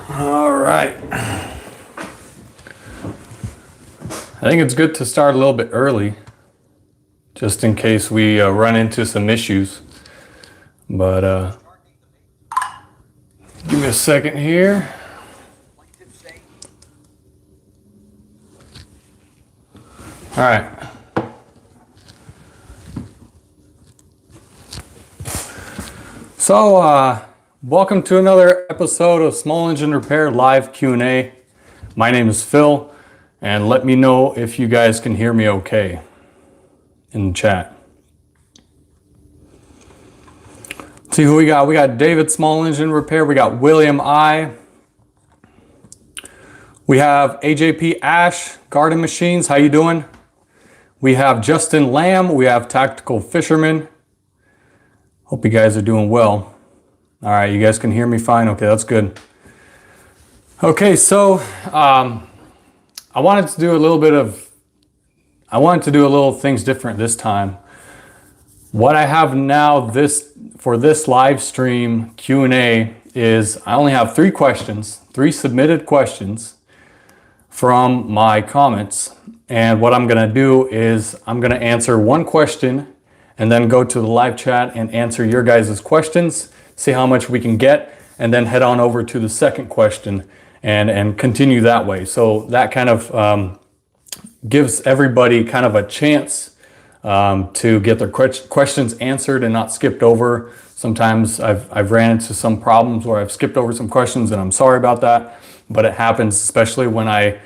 All right. I think it's good to start a little bit early, just in case we run into some issues. But give me a second here. All right. So, welcome to another episode of Small Engine Repair Live Q&A. My name is Phil, and let me know if you guys can hear me okay in the chat. Let's see who we got. We got David, Small Engine Repair. We got William I. We have AJP Ash, Garden Machines. How you doing? We have Justin Lamb. We have Tactical Fisherman. Hope you guys are doing well. All right, you guys can hear me fine? Okay, that's good. Okay, so I wanted to do a little things different this time. What I have now for this live stream Q&A is I only have three submitted questions from my comments. And what I'm gonna do is I'm gonna answer one question and then go to the live chat and answer your guys' questions, see how much we can get, and then head on over to the second question and continue that way. So that kind of gives everybody kind of a chance to get their questions answered and not skipped over. Sometimes I've ran into some problems where I've skipped over some questions, and I'm sorry about that, but it happens especially when I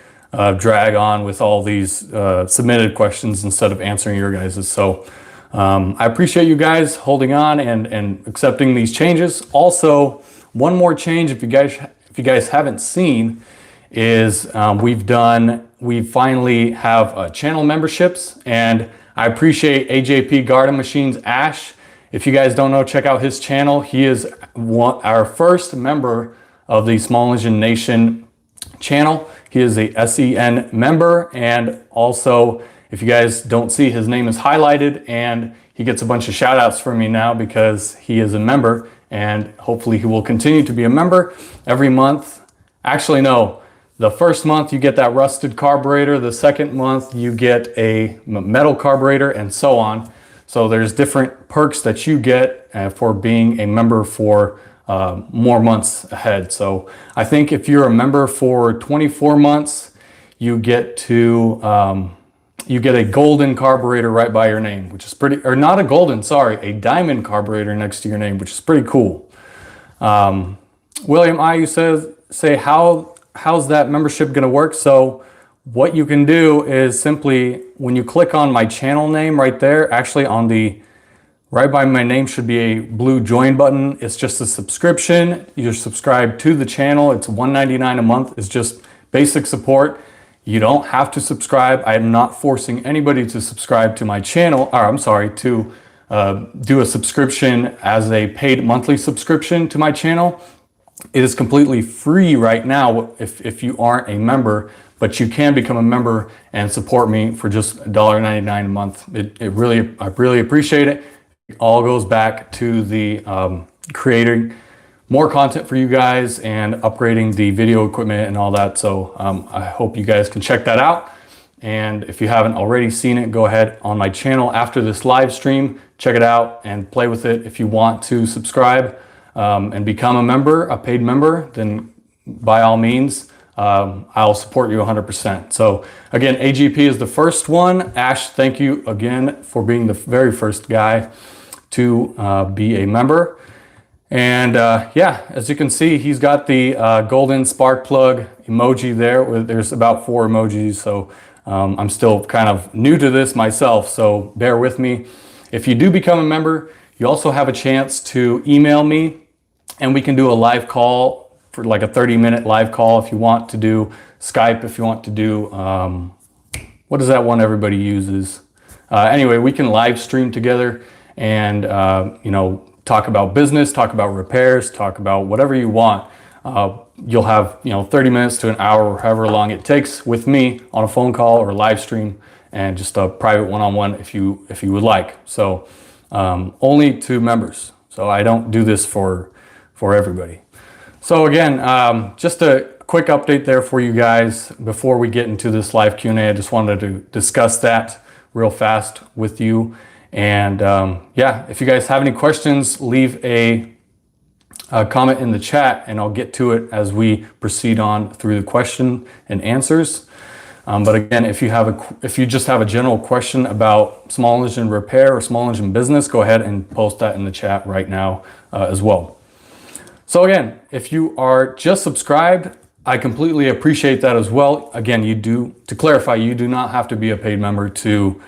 drag on with all these submitted questions instead of answering your guys's. So I appreciate you guys holding on and accepting these changes. Also, one more change, if you guys haven't seen, is we finally have channel memberships, and I appreciate AJP Garden Machines Ash. If you guys don't know, check out his channel. He is our first member of the Small Engine Nation channel. He is a SEN member, and also, if you guys don't see, his name is highlighted, and he gets a bunch of shout outs from me now because he is a member, and hopefully he will continue to be a member every month. Actually, no, the first month you get that rusted carburetor, the second month you get a metal carburetor, and so on. So there's different perks that you get for being a member for more months ahead. So I think if you're a member for 24 months, you get a golden carburetor right by your name, which is pretty, or not a golden, sorry, a diamond carburetor next to your name, which is pretty cool. William I, you say how's that membership gonna work? So what you can do is simply, when you click on my channel name right there, actually right by my name should be a blue join button. It's just a subscription. You're subscribed to the channel. It's $1.99 a month. It's just basic support. You don't have to subscribe. I am not forcing anybody to subscribe to my channel, or I'm sorry, to do a subscription as a paid monthly subscription to my channel. It is completely free right now if you aren't a member, but you can become a member and support me for just $1.99 a month. I really appreciate it. It all goes back to the creating more content for you guys and upgrading the video equipment and all that. So I hope you guys can check that out. And if you haven't already seen it, go ahead on my channel after this live stream, check it out and play with it. If you want to subscribe and become a member, a paid member, then by all means, I'll support you 100%. So again, AGP is the first one. Ash, thank you again for being the very first guy to be a member. And yeah, as you can see, he's got the golden spark plug emoji there. There's about 4 emojis, so I'm still kind of new to this myself, so bear with me. If you do become a member, you also have a chance to email me, and we can do a live call for like a 30-minute live call if you want to do Skype, if you want to do, what is that one everybody uses? Anyway, we can live stream together and, talk about business, talk about repairs, talk about whatever you want. You'll have 30 minutes to an hour or however long it takes with me on a phone call or a live stream, and just a private one-on-one if you would like. So only to members. So I don't do this for everybody. So again, just a quick update there for you guys before we get into this live Q&A. I just wanted to discuss that real fast with you. And yeah, if you guys have any questions, leave a comment in the chat and I'll get to it as we proceed on through the question and answers. But again, if you just have a general question about small engine repair or small engine business, go ahead and post that in the chat right now as well. So again, if you are just subscribed, I completely appreciate that as well. Again, to clarify, you do not have to be a paid member to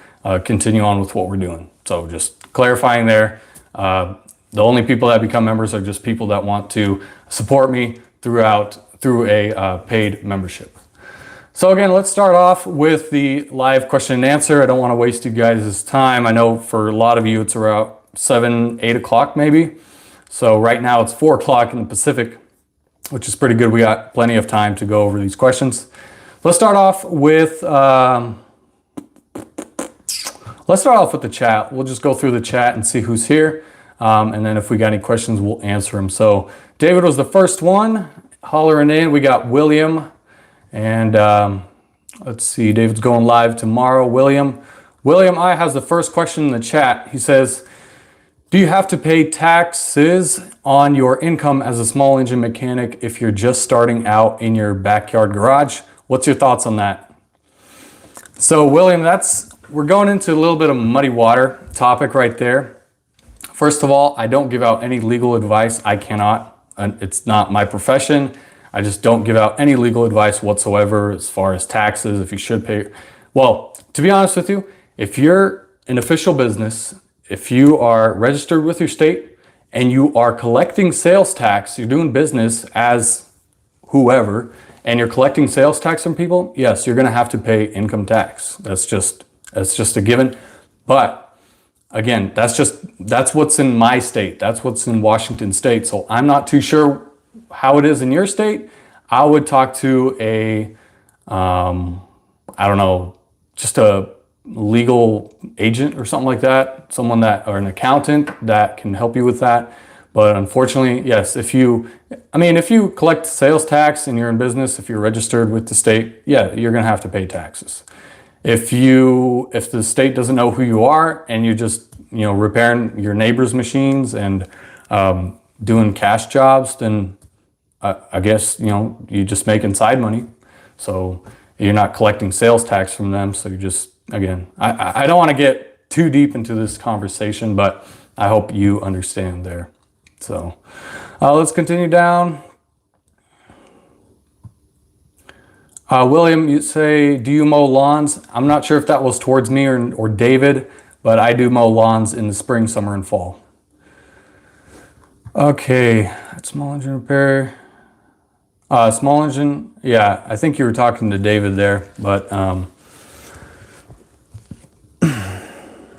continue on with what we're doing. So just clarifying there, the only people that become members are just people that want to support me through a paid membership. So again, let's start off with the live question and answer. I don't want to waste you guys' time. I know for a lot of you, it's around 7, 8 o'clock maybe. So right now it's 4 o'clock in the Pacific, which is pretty good. We got plenty of time to go over these questions. Let's start off with the chat. We'll just go through the chat and see who's here. And then if we got any questions, we'll answer them. So David was the first one hollering in. We got William. And let's see, David's going live tomorrow. William I has the first question in the chat. He says, do you have to pay taxes on your income as a small engine mechanic if you're just starting out in your backyard garage? What's your thoughts on that? So William, we're going into a little bit of muddy water topic right there. First of all, I don't give out any legal advice. I cannot. It's not my profession. I just don't give out any legal advice whatsoever as far as taxes, if you should pay. Well, to be honest with you, if you're an official business, if you are registered with your state and you are collecting sales tax, you're doing business as whoever, and you're collecting sales tax from people, yes, you're going to have to pay income tax. That's just a given. But again, that's what's in my state. That's what's in Washington state. So I'm not too sure how it is in your state. I would talk to I don't know, just a legal agent or something like that, or an accountant that can help you with that. But unfortunately, yes, if you collect sales tax and you're in business, if you're registered with the state, yeah, you're going to have to pay taxes. If the state doesn't know who you are and you're just, repairing your neighbor's machines and doing cash jobs, then I guess, you just making side money. So you're not collecting sales tax from them. So you just, again, I don't want to get too deep into this conversation, but I hope you understand there. So let's continue down. William, you say, do you mow lawns? I'm not sure if that was towards me or David, but I do mow lawns in the spring, summer, and fall. Okay, small engine repair. Small engine, yeah, I think you were talking to David there, but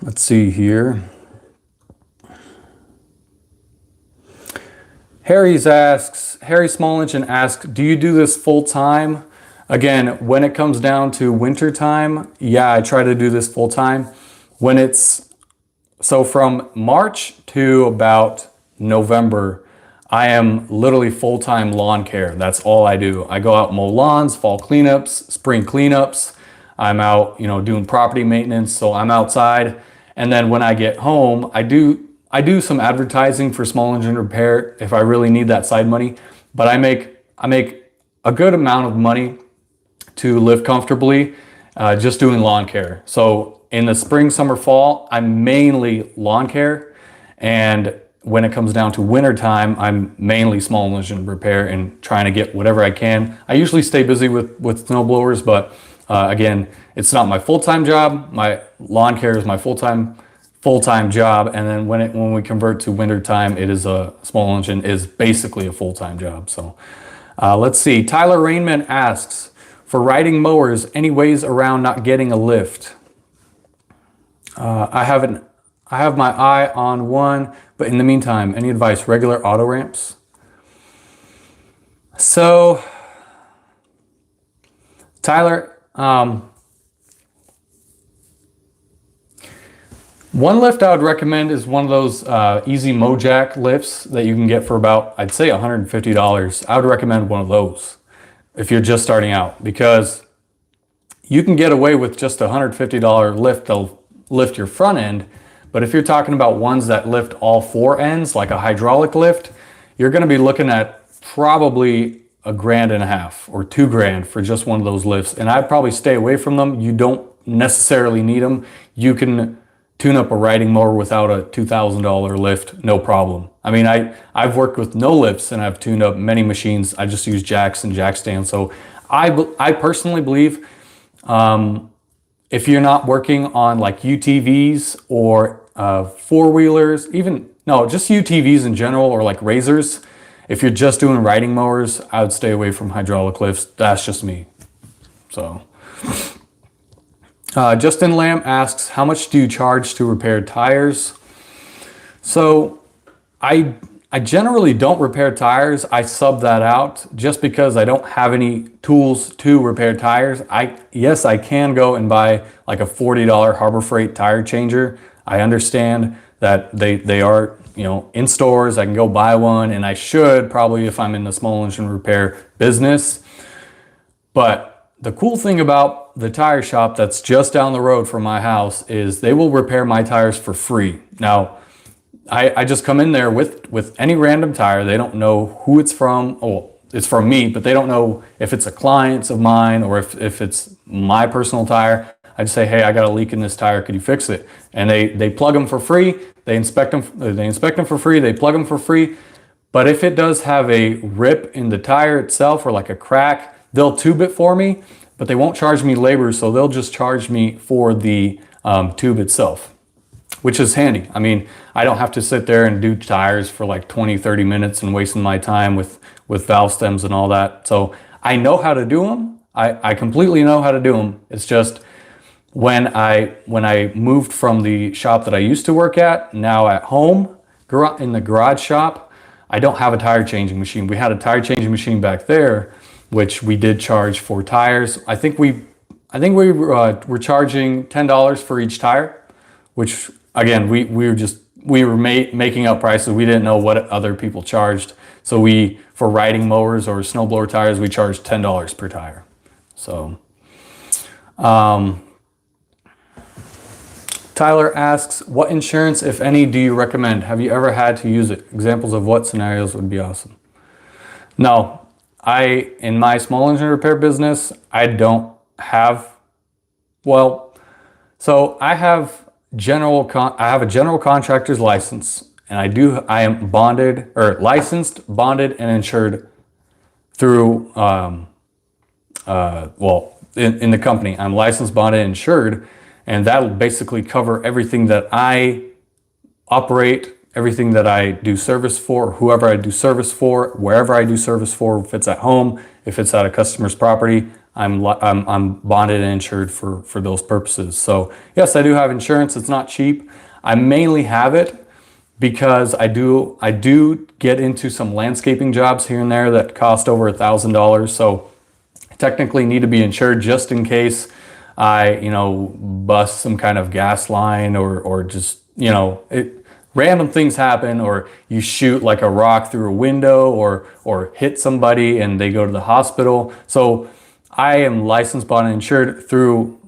let's see here. Harry Small Engine asks, do you do this full time? Again, when it comes down to winter time, yeah, I try to do this full time. So from March to about November, I am literally full-time lawn care. That's all I do. I go out and mow lawns, fall cleanups, spring cleanups. I'm out, doing property maintenance, so I'm outside. And then when I get home, I do some advertising for small engine repair if I really need that side money. But I make a good amount of money to live comfortably just doing lawn care. So in the spring, summer, fall, I'm mainly lawn care. And when it comes down to winter time, I'm mainly small engine repair and trying to get whatever I can. I usually stay busy with snow blowers, but again, it's not my full-time job. My lawn care is my full-time job. And then when we convert to winter time, small engine is basically a full-time job. So let's see. Tyler Rainman asks, for riding mowers, any ways around not getting a lift? I have my eye on one, but in the meantime, any advice? Regular auto ramps? So, Tyler, One lift I would recommend is one of those easy Mojack lifts that you can get for about, I'd say $150. I would recommend one of those if you're just starting out, because you can get away with just a $150 lift to lift your front end. But if you're talking about ones that lift all four ends, like a hydraulic lift, you're going to be looking at probably $1.50 or $2,000 for just one of those lifts. And I'd probably stay away from them. You don't necessarily need them. You can tune up a riding mower without a $2,000 lift, no problem. I mean, I've worked with no lifts and I've tuned up many machines. I just use jacks and jack stands. So I personally believe if you're not working on like UTVs or four-wheelers, just UTVs in general, or like razors, if you're just doing riding mowers, I would stay away from hydraulic lifts. That's just me. So Justin Lamb asks, how much do you charge to repair tires? So I generally don't repair tires. I sub that out just because I don't have any tools to repair tires. Yes, I can go and buy like a $40 Harbor Freight tire changer. I understand that they are, in stores. I can go buy one, and I should probably if I'm in the small engine repair business. But the cool thing about the tire shop that's just down the road from my house is they will repair my tires for free. Now, I just come in there with any random tire. They don't know who it's from. Oh, it's from me, but they don't know if it's a client's of mine or if it's my personal tire. I just say, hey, I got a leak in this tire. Could you fix it? And they plug them for free. They inspect them for free. They plug them for free. But if it does have a rip in the tire itself or like a crack, they'll tube it for me, but they won't charge me labor. So they'll just charge me for the tube itself, which is handy. I mean, I don't have to sit there and do tires for like 20, 30 minutes and wasting my time with valve stems and all that. So I know how to do them. I completely know how to do them. It's just when I moved from the shop that I used to work at, now at home, in the garage shop, I don't have a tire changing machine. We had a tire changing machine back there, which we did charge for tires. I think we were charging $10 for each tire, which again, we were making up prices. We didn't know what other people charged. So for riding mowers or snowblower tires, we charged $10 per tire. So, Tyler asks, what insurance, if any, do you recommend? Have you ever had to use it? Examples of what scenarios would be awesome. No, in my small engine repair business, I don't have, so I have a general contractor's license, and I am bonded or licensed, bonded, and insured through, in the company. I'm licensed, bonded, and insured, and that'll basically cover everything that I operate, everything that I do service for, whoever I do service for, wherever I do service for, if it's at home, if it's at a customer's property, I'm bonded and insured for those purposes. So yes, I do have insurance. It's not cheap. I mainly have it because I do get into some landscaping jobs here and there that cost over $1,000. So I technically need to be insured just in case I, bust some kind of gas line or just, random things happen, or you shoot like a rock through a window or hit somebody and they go to the hospital. So I am licensed, bonded, and insured through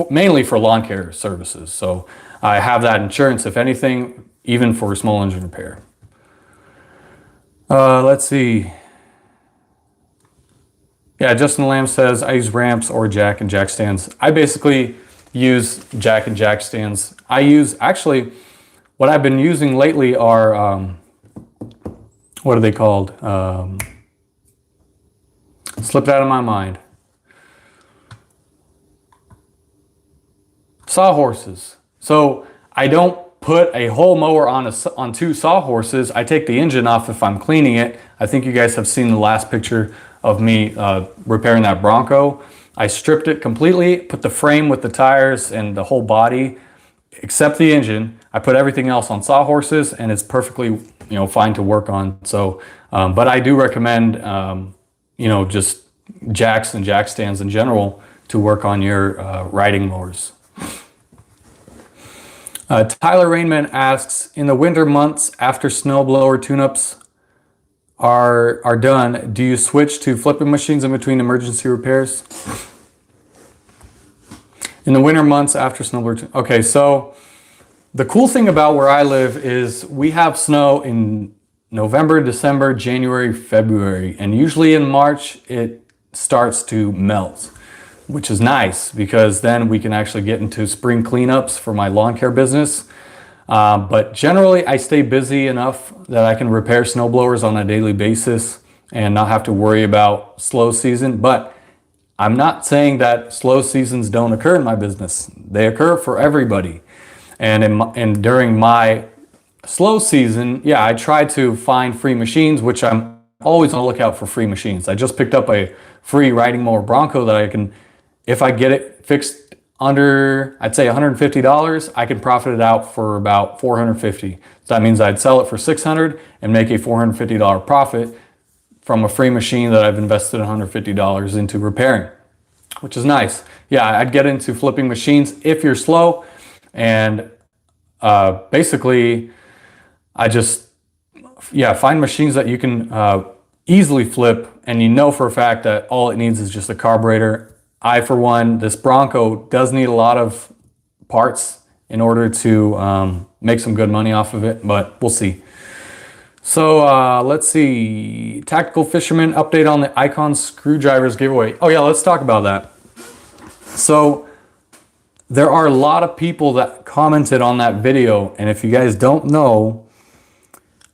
mainly for lawn care services. So I have that insurance, if anything, even for small engine repair. Let's see. Yeah, Justin Lamb says, I use ramps or jack and jack stands. I basically use jack and jack stands. Actually, what I've been using lately are, what are they called? Slipped out of my mind. Sawhorses. So I don't put a whole mower on two sawhorses. I take the engine off if I'm cleaning it. I think you guys have seen the last picture of me repairing that Bronco. I stripped it completely, put the frame with the tires and the whole body, except the engine. I put everything else on sawhorses, and it's perfectly, fine to work on. So, but I do recommend, just jacks and jack stands in general to work on your riding mowers. Tyler Rainman asks, in the winter months after snowblower tune-ups are done, do you switch to flipping machines in between emergency repairs? In the winter months after snowblower okay, so the cool thing about where I live is we have snow in November, December, January, February, and usually in March it starts to melt, which is nice because then we can actually get into spring cleanups for my lawn care business. But generally I stay busy enough that I can repair snowblowers on a daily basis and not have to worry about slow season. But I'm not saying that slow seasons don't occur in my business. They occur for everybody. And during my slow season, yeah, I try to find free machines, which I'm always on the lookout for free machines. I just picked up a free riding mower Bronco that I can, if I get it fixed under, I'd say $150, I can profit it out for about $450. So that means I'd sell it for $600 and make a $450 profit from a free machine that I've invested $150 into repairing, which is nice. Yeah, I'd get into flipping machines if you're slow. And basically, I just, yeah, find machines that you can easily flip, and you know for a fact that all it needs is just a carburetor. I, for one, this Bronco does need a lot of parts in order to make some good money off of it, but we'll see. So let's see, Tactical Fisherman update on the Icon screwdrivers giveaway. Oh yeah, let's talk about that. So there are a lot of people that commented on that video, and if you guys don't know,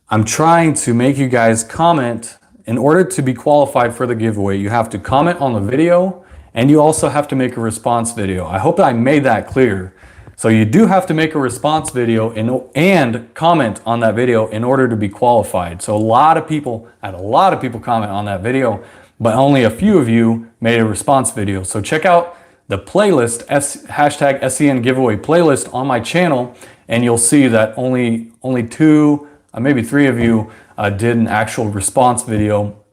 I'm trying to make you guys comment. In order to be qualified for the giveaway, you have to comment on the video, and you also have to make a response video. I hope that I made that clear. So you do have to make a response video and comment on that video in order to be qualified. So I had a lot of people comment on that video, but only a few of you made a response video. So check out the playlist, hashtag SEN giveaway playlist on my channel, and you'll see that only two, maybe three of you did an actual response video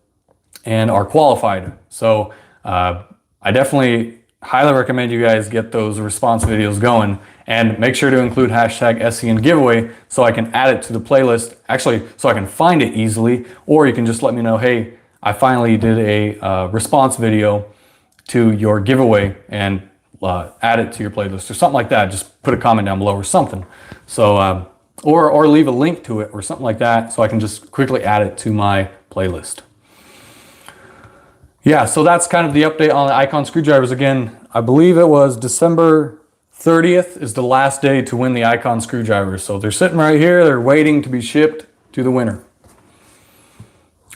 and are qualified. So I definitely highly recommend you guys get those response videos going, and make sure to include hashtag SEN giveaway so I can add it to the playlist, actually so I can find it easily, or you can just let me know, hey, I finally did a response video to your giveaway, and add it to your playlist or something like that. Just put a comment down below or something. So, or leave a link to it or something like that so I can just quickly add it to my playlist. Yeah, so that's kind of the update on the Icon screwdrivers. Again, I believe it was December 30th is the last day to win the Icon screwdrivers. So they're sitting right here. They're waiting to be shipped to the winner.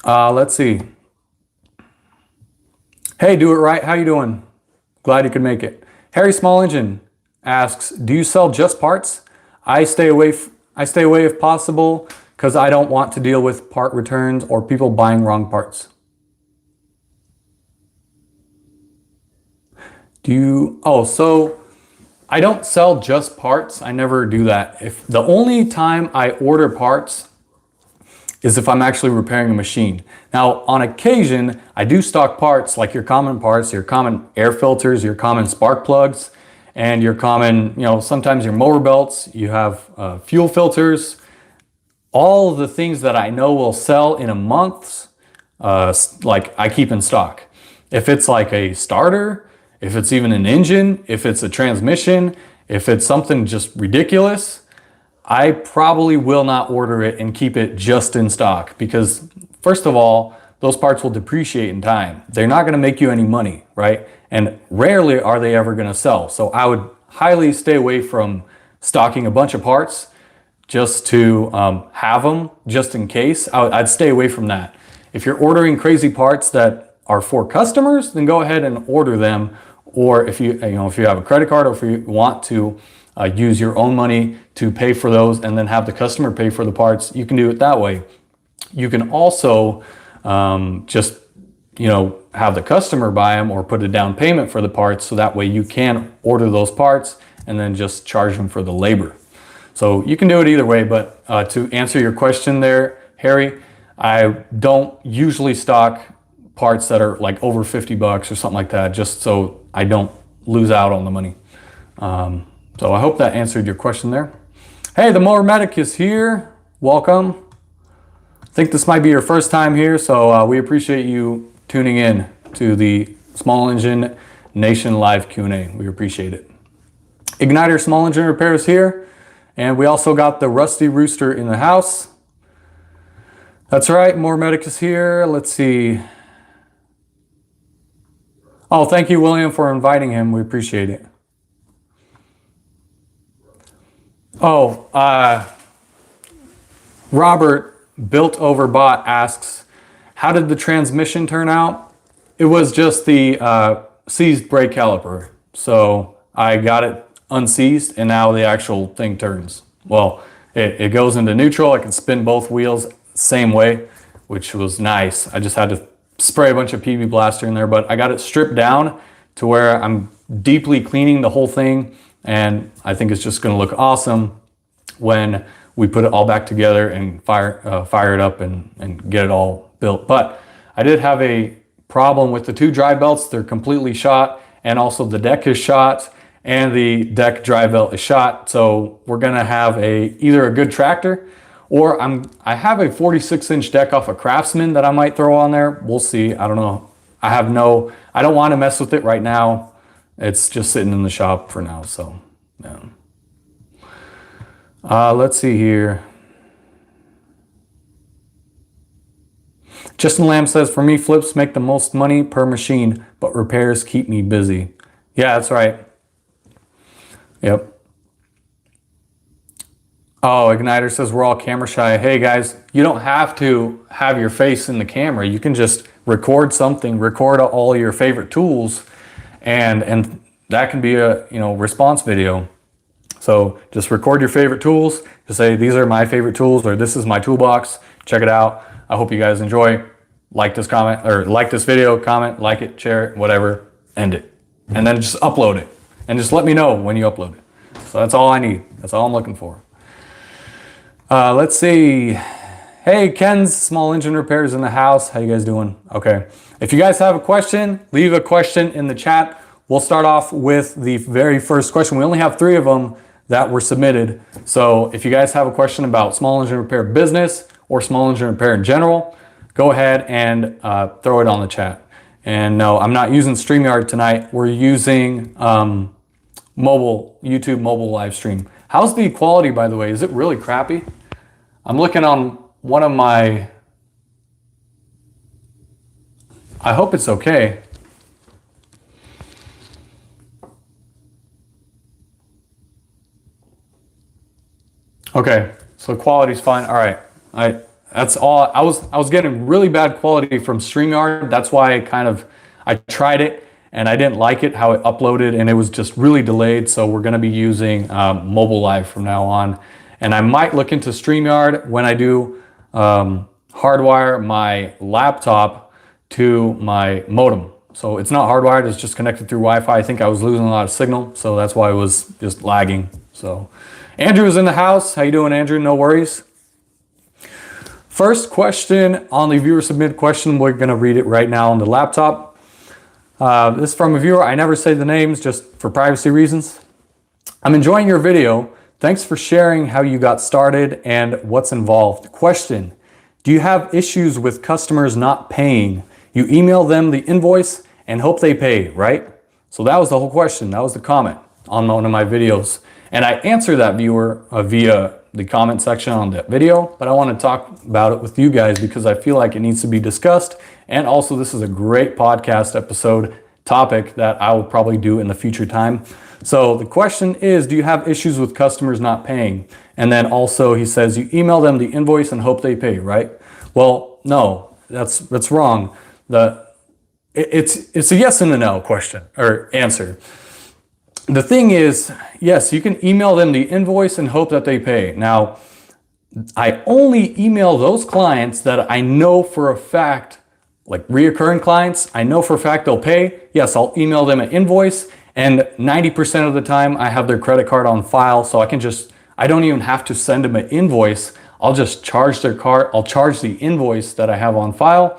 Let's see. Hey, do it right. How you doing? Glad you could make it. Harry Small Engine asks, do you sell just parts? I stay away if possible because I don't want to deal with part returns or people buying wrong parts. So I don't sell just parts. I never do that. If the only time I order parts is if I'm actually repairing a machine. Now, on occasion, I do stock parts like your common parts, your common air filters, your common spark plugs, and your common, sometimes your mower belts, you have fuel filters, all of the things that I know will sell in a month, like I keep in stock. If it's like a starter, if it's even an engine, if it's a transmission, if it's something just ridiculous, I probably will not order it and keep it just in stock because, first of all, those parts will depreciate in time. They're not going to make you any money, right? And rarely are they ever going to sell. So I would highly stay away from stocking a bunch of parts just to have them just in case. I'd stay away from that. If you're ordering crazy parts that are for customers, then go ahead and order them. Or if you have a credit card, or if you want to use your own money to pay for those and then have the customer pay for the parts, you can do it that way. You can also just have the customer buy them or put a down payment for the parts, so that way you can order those parts and then just charge them for the labor. So you can do it either way, but to answer your question there, Harry, I don't usually stock parts that are like over 50 bucks or something like that, just so I don't lose out on the money. So I hope that answered your question there. Hey, the Mower Medic is here. Welcome. I think this might be your first time here, so we appreciate you tuning in to the Small Engine Nation Live Q&A. We appreciate it. Igniter Small Engine Repairs here, and we also got the Rusty Rooster in the house. That's right, Mower Medic is here. Let's see. Oh, thank you, William, for inviting him. We appreciate it. Oh, Robert Built Over Bot asks, how did the transmission turn out? It was just the seized brake caliper. So I got it unseized and now the actual thing turns. Well, it goes into neutral. I can spin both wheels same way, which was nice. I just had to spray a bunch of PB Blaster in there, but I got it stripped down to where I'm deeply cleaning the whole thing. And I think it's just gonna look awesome when we put it all back together and fire it up and get it all built. But I did have a problem with the two drive belts. They're completely shot, and also the deck is shot and the deck drive belt is shot. So we're gonna have either a good tractor, or I have a 46-inch deck off a Craftsman that I might throw on there. We'll see. I don't know. I don't want to mess with it right now. It's just sitting in the shop for now. So yeah. Let's see here. Justin Lamb says, for me, flips make the most money per machine, but repairs keep me busy. Yeah, that's right. Yep. Oh, Igniter says we're all camera shy. Hey guys, you don't have to have your face in the camera. You can just record something, record all your favorite tools, and that can be a response video. So just record your favorite tools. Just say these are my favorite tools, or this is my toolbox. Check it out. I hope you guys enjoy. Like this comment, or like this video, comment, like it, share it, whatever, end it, and then just upload it, and just let me know when you upload it. So that's all I need. That's all I'm looking for. Let's see. Hey, Ken's Small Engine Repairs in the house. How you guys doing? Okay. If you guys have a question, leave a question in the chat. We'll start off with the very first question. We only have 3 of them that were submitted. So if you guys have a question about small engine repair business or small engine repair in general, go ahead and throw it on the chat. And no, I'm not using StreamYard tonight. We're using YouTube mobile live stream. How's the quality, by the way? Is it really crappy? I'm looking on one of my, I hope it's okay. Okay, so quality's fine. All right, that's all. I was getting really bad quality from StreamYard. That's why I tried it and I didn't like it how it uploaded, and it was just really delayed. So we're gonna be using mobile live from now on. And I might look into StreamYard when I do hardwire my laptop to my modem. So it's not hardwired, it's just connected through Wi-Fi. I think I was losing a lot of signal, so that's why it was just lagging. So Andrew is in the house. How you doing, Andrew? No worries. First question on the viewer submitted question. We're gonna read it right now on the laptop. This is from a viewer. I never say the names just for privacy reasons. I'm enjoying your video. Thanks for sharing how you got started and what's involved. Question, do you have issues with customers not paying? You email them the invoice and hope they pay, right? So that was the whole question. That was the comment on one of my videos. And I answered that viewer via the comment section on that video, but I want to talk about it with you guys because I feel like it needs to be discussed. And also this is a great podcast episode topic that I will probably do in the future time. So the question is, do you have issues with customers not paying? And then also he says, you email them the invoice and hope they pay, right? Well, no, that's wrong. It's a yes and a no question or answer. The thing is, yes, you can email them the invoice and hope that they pay. Now, I only email those clients that I know for a fact, like reoccurring clients, I know for a fact they'll pay. Yes, I'll email them an invoice, and 90% of the time I have their credit card on file, so I don't even have to send them an invoice. I'll just charge their card. I'll charge the invoice that I have on file,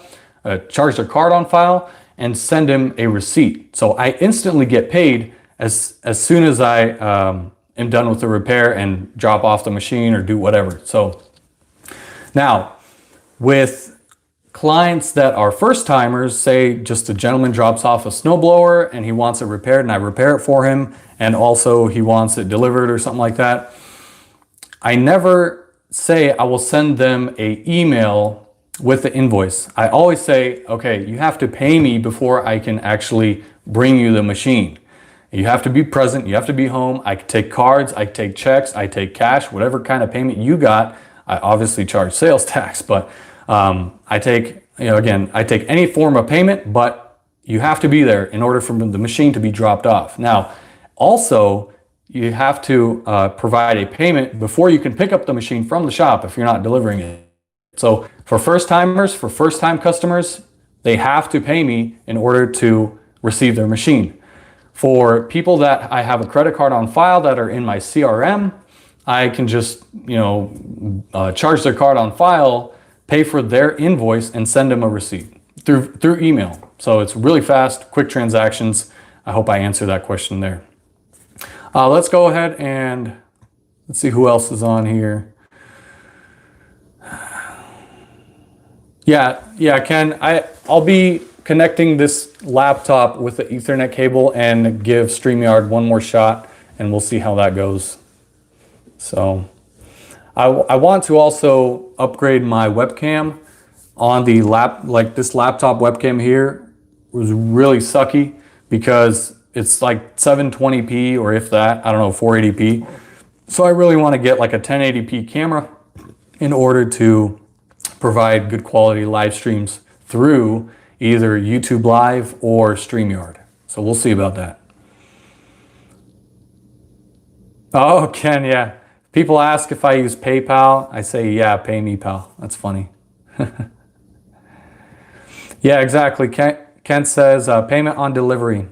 charge their card on file, and send them a receipt. So I instantly get paid as soon as I am done with the repair and drop off the machine or do whatever. So now with clients that are first timers, say just a gentleman drops off a snowblower and he wants it repaired and I repair it for him, and also he wants it delivered or something like that, I never say I will send them an email with the invoice. I always say, okay, you have to pay me before I can actually bring you the machine. You have to be present, you have to be home. I can take cards, I take checks, I take cash, whatever kind of payment you got. I obviously charge sales tax, but I take, again, I take any form of payment, but you have to be there in order for the machine to be dropped off. Now, also, you have to provide a payment before you can pick up the machine from the shop if you're not delivering it. So for first timers, for first time customers, they have to pay me in order to receive their machine. For people that I have a credit card on file that are in my CRM, I can just, charge their card on file, pay for their invoice, and send them a receipt through email. So it's really fast, quick transactions. I hope I answered that question there. Let's go ahead and let's see who else is on here. Yeah, Ken, I'll be connecting this laptop with the Ethernet cable and give StreamYard one more shot, and we'll see how that goes. So I want to also upgrade my webcam on the this laptop webcam here was really sucky because it's like 720p or if that, I don't know, 480p. So I really want to get like a 1080p camera in order to provide good quality live streams through either YouTube Live or StreamYard. So we'll see about that. Oh, Ken, yeah. People ask if I use PayPal. I say, yeah, pay me, pal. That's funny. Yeah, exactly. Ken says payment on delivery.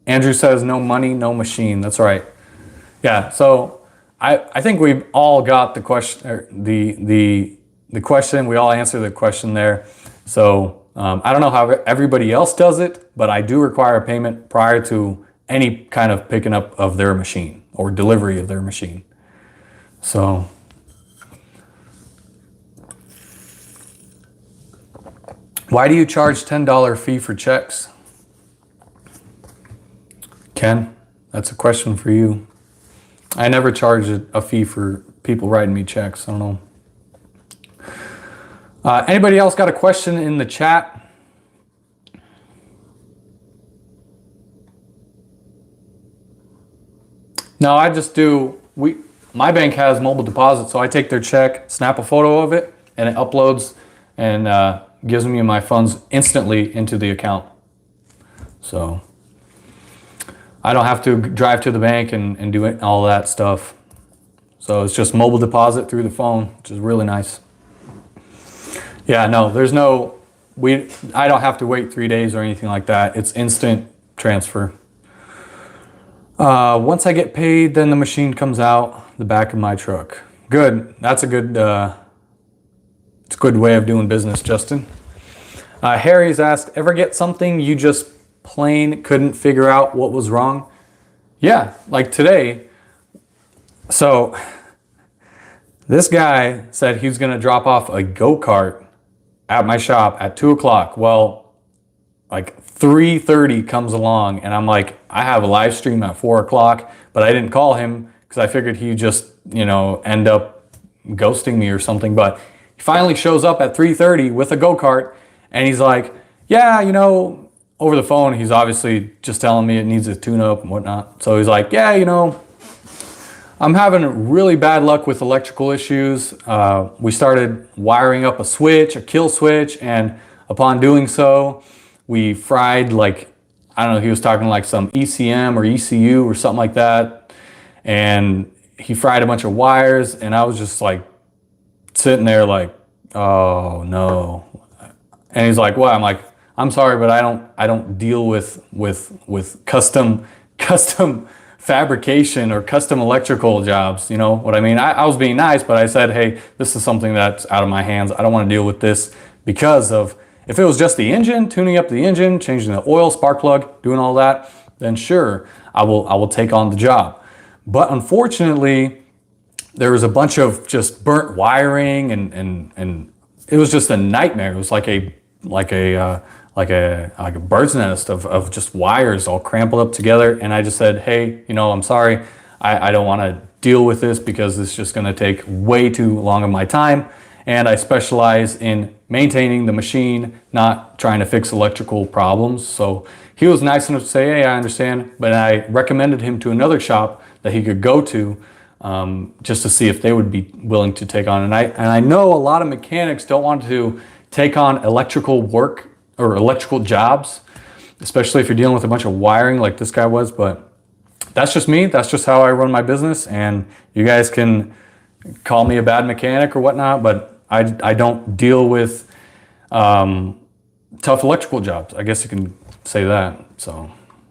Andrew says no money, no machine. That's right. Yeah, so I think we've all got the question, or the question. We all answered the question there. So I don't know how everybody else does it, but I do require a payment prior to any kind of picking up of their machine or delivery of their machine. So why do you charge $10 fee for checks? Ken, that's a question for you. I never charge a fee for people writing me checks. I don't know. Anybody else got a question in the chat? No, I just do, my bank has mobile deposit, so I take their check, snap a photo of it, and it uploads and gives me my funds instantly into the account. So I don't have to drive to the bank and do all that stuff. So it's just mobile deposit through the phone, which is really nice. Yeah, no, there's no, I don't have to wait 3 days or anything like that. It's instant transfer. Once I get paid, then the machine comes out the back of my truck. Good. That's a good, it's a good way of doing business, Justin. Harry's asked, ever get something you just plain couldn't figure out what was wrong? Yeah, like today. So this guy said he was going to drop off a go-kart at my shop at 2 o'clock. Well, like 3:30 comes along and I'm like, I have a live stream at 4 o'clock, but I didn't call him because I figured he'd just, end up ghosting me or something. But he finally shows up at 3:30 with a go-kart and he's like, yeah, over the phone, he's obviously just telling me it needs a tune-up and whatnot. So he's like, yeah, I'm having really bad luck with electrical issues. We started wiring up a switch, a kill switch, and upon doing so, we fried I don't know, he was talking like some ECM or ECU or something like that. And he fried a bunch of wires and I was just like sitting there like, oh no. And he's like, what? I'm like, I'm sorry, but I don't deal with custom fabrication or custom electrical jobs. You know what I mean? I was being nice, but I said, hey, this is something that's out of my hands. I don't want to deal with this because of, if it was just the engine, tuning up the engine, changing the oil, spark plug, doing all that, then sure, I will take on the job. But unfortunately, there was a bunch of just burnt wiring, and it was just a nightmare. It was like a bird's nest of just wires all crumpled up together. And I just said, hey, I'm sorry, I don't want to deal with this because it's just going to take way too long of my time. And I specialize in maintaining the machine, not trying to fix electrical problems. So he was nice enough to say, hey, I understand. But I recommended him to another shop that he could go to, just to see if they would be willing to take on. And I know a lot of mechanics don't want to take on electrical work or electrical jobs, especially if you're dealing with a bunch of wiring like this guy was. But that's just me. That's just how I run my business. And you guys can call me a bad mechanic or whatnot, but I don't deal with tough electrical jobs. I guess you can say that. So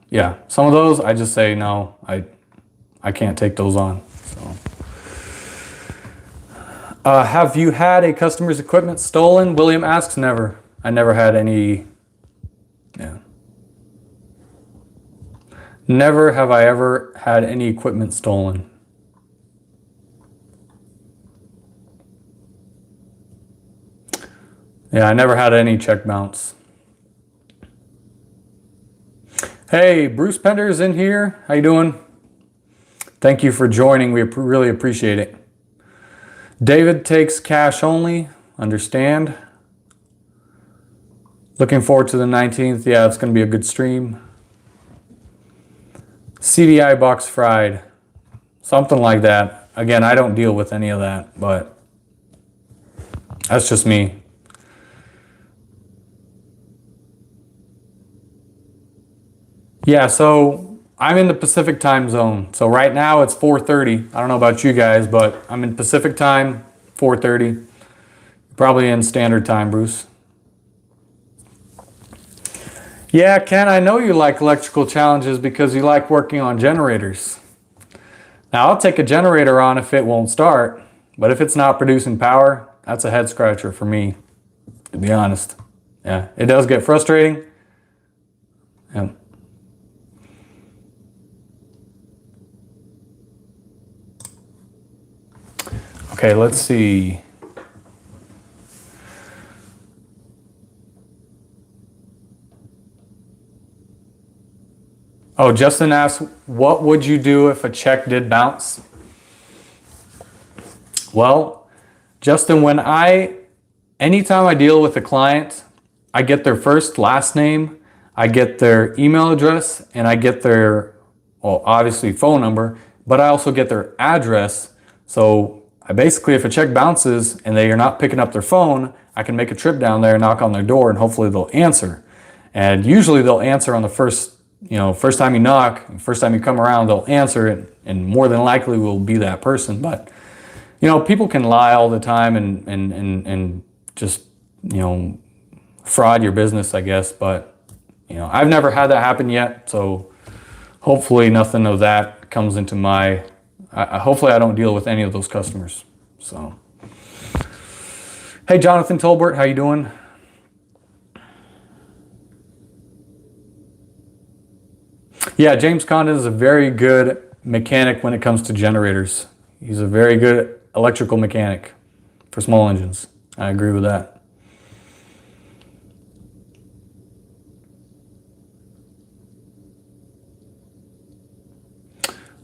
yeah, some of those I just say no, I can't take those on. So have you had a customer's equipment stolen? William asks. Never. I never had any. Yeah. Never have I ever had any equipment stolen. Yeah, I never had any check bounce. Hey, Bruce Pender's in here. How you doing? Thank you for joining. We really appreciate it. David takes cash only. Understand. Looking forward to the 19th. Yeah, it's going to be a good stream. CDI box fried. Something like that. Again, I don't deal with any of that, but that's just me. Yeah, so I'm in the Pacific time zone. So right now it's 4:30. I don't know about you guys, but I'm in Pacific time, 4:30. Probably in standard time, Bruce. Yeah, Ken, I know you like electrical challenges because you like working on generators. Now, I'll take a generator on if it won't start, but if it's not producing power, that's a head scratcher for me, to be honest. Yeah, it does get frustrating. Yeah. Okay, let's see. Oh, Justin asked, what would you do if a check did bounce? Well, Justin, anytime I deal with a client, I get their first, last name, I get their email address, and I get their, well, obviously phone number, but I also get their address. So basically, if a check bounces and they are not picking up their phone, I can make a trip down there, knock on their door, and hopefully they'll answer. And usually they'll answer on the first time you knock, first time you come around, they'll answer it, and more than likely will be that person. But people can lie all the time and just fraud your business, I guess. But I've never had that happen yet, so hopefully nothing of that comes into my. Hopefully I don't deal with any of those customers. So, hey, Jonathan Tolbert, how you doing? Yeah, James Condon is a very good mechanic when it comes to generators. He's a very good electrical mechanic for small engines. I agree with that.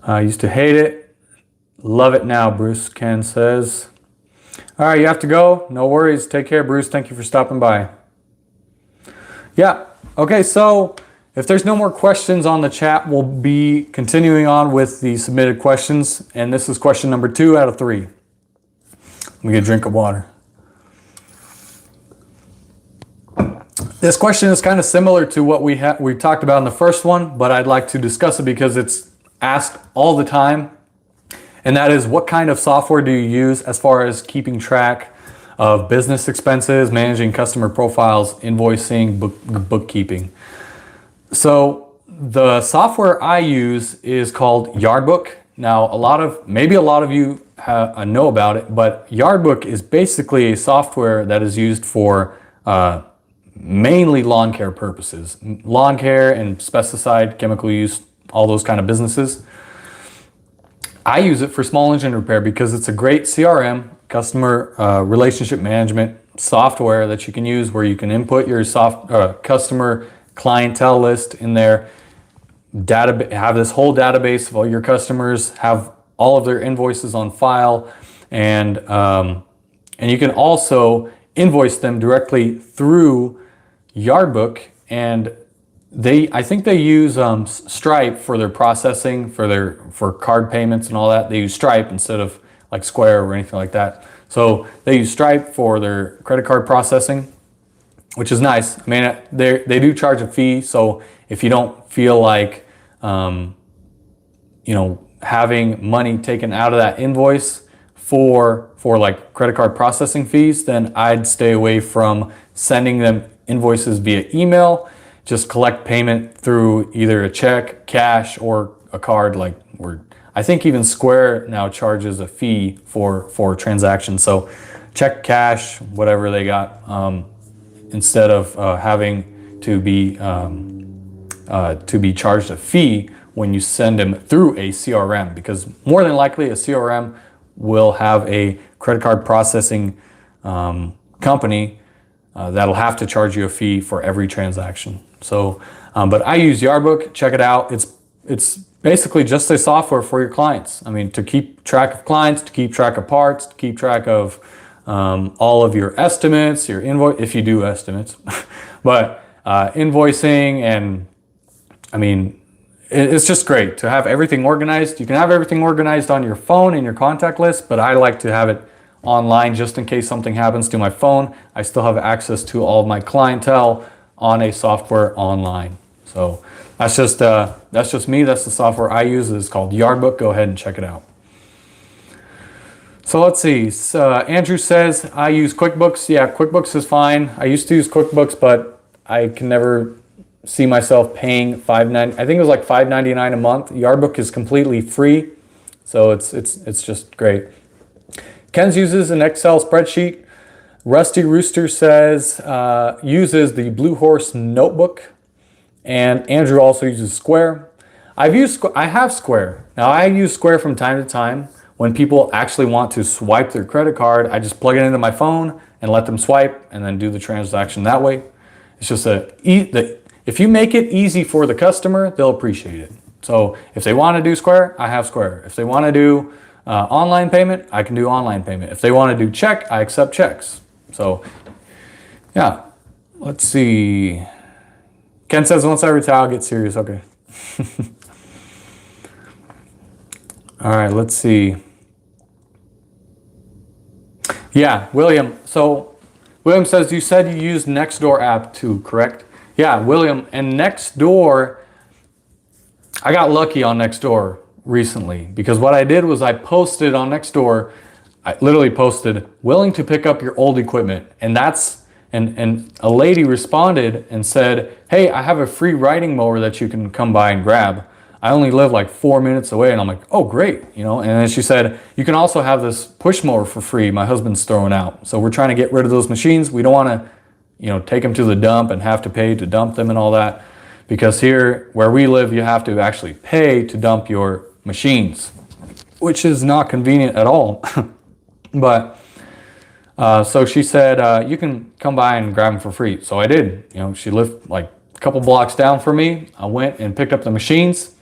I used to hate it. Love it now, Bruce, Ken says. All right, you have to go. No worries. Take care, Bruce. Thank you for stopping by. Yeah, okay, so if there's no more questions on the chat, we'll be continuing on with the submitted questions. And this is question number 2 out of 3. Let me get a drink of water. This question is kind of similar to what we talked about in the first one, but I'd like to discuss it because it's asked all the time. And that is, what kind of software do you use as far as keeping track of business expenses, managing customer profiles, invoicing, bookkeeping? So the software I use is called Yardbook. Now, maybe a lot of you know about it, but Yardbook is basically a software that is used for mainly lawn care purposes. Lawn care and pesticide, chemical use, all those kind of businesses. I use it for small engine repair because it's a great CRM, customer relationship management software that you can use where you can input your customer clientele list in there, have this whole database of all your customers, have all of their invoices on file, and you can also invoice them directly through Yardbook. And I think they use Stripe for their processing, for card payments and all that. They use Stripe instead of like Square or anything like that. So they use Stripe for their credit card processing, which is nice. I mean, they do charge a fee. So if you don't feel like, having money taken out of that invoice for like credit card processing fees, then I'd stay away from sending them invoices via email. Just collect payment through either a check, cash, or a card. I think even Square now charges a fee for transactions. So check, cash, whatever they got, instead of having to be charged a fee when you send them through a CRM, because more than likely a CRM will have a credit card processing company that'll have to charge you a fee for every transaction. So, but I use Yardbook. Check it out. It's basically just a software for your clients. I mean, to keep track of clients, to keep track of parts, to keep track of all of your estimates, your invoice, if you do estimates, but invoicing, and I mean, it's just great to have everything organized. You can have everything organized on your phone in your contact list, but I like to have it online just in case something happens to my phone. I still have access to all of my clientele on a software online. So that's just me. That's the software I use. It's called Yardbook. Go ahead and check it out. So let's see. Andrew says, I use QuickBooks. Yeah, QuickBooks is fine. I used to use QuickBooks, but I can never see myself paying $5.90. I think it was like $5.99 a month. Yardbook is completely free, so it's just great. Ken's uses an Excel spreadsheet. Rusty Rooster says uses the Blue Horse notebook, and Andrew also uses Square. I have Square. Now I use Square from time to time when people actually want to swipe their credit card. I just plug it into my phone and let them swipe and then do the transaction that way. It's just if you make it easy for the customer, they'll appreciate it. So if they want to do Square, I have Square. If they want to do online payment, I can do online payment. If they want to do check, I accept checks. So yeah, let's see. Ken says, once I retire, I'll get serious. Okay. All right, let's see. Yeah, William. So William says, you said you use Nextdoor app too, correct? Yeah, William. And Nextdoor, I got lucky on Nextdoor recently, because what I did was I posted on Nextdoor, I literally posted, willing to pick up your old equipment. And a lady responded and said, hey, I have a free riding mower that you can come by and grab. I only live like 4 minutes away. And I'm like, oh, great. And then she said, you can also have this push mower for free. My husband's throwing out. So we're trying to get rid of those machines. We don't want to, take them to the dump and have to pay to dump them and all that. Because here where we live, you have to actually pay to dump your machines, which is not convenient at all. But so she said, you can come by and grab them for free. So I did. She lived like a couple blocks down from me. I went and picked up the machines,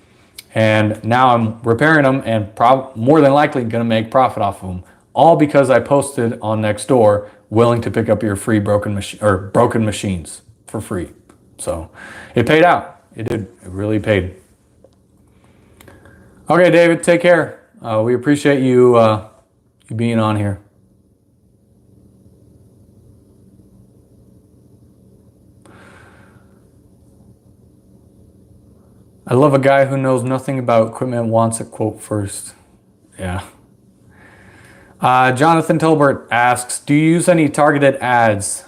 and now I'm repairing them and more than likely going to make profit off of them. All because I posted on Nextdoor, willing to pick up your free broken machines for free. So it paid out. It did. It really paid. Okay, David, take care. We appreciate you being on here. I love a guy who knows nothing about equipment, wants a quote first. Yeah. Jonathan Tilbert asks, do you use any targeted ads?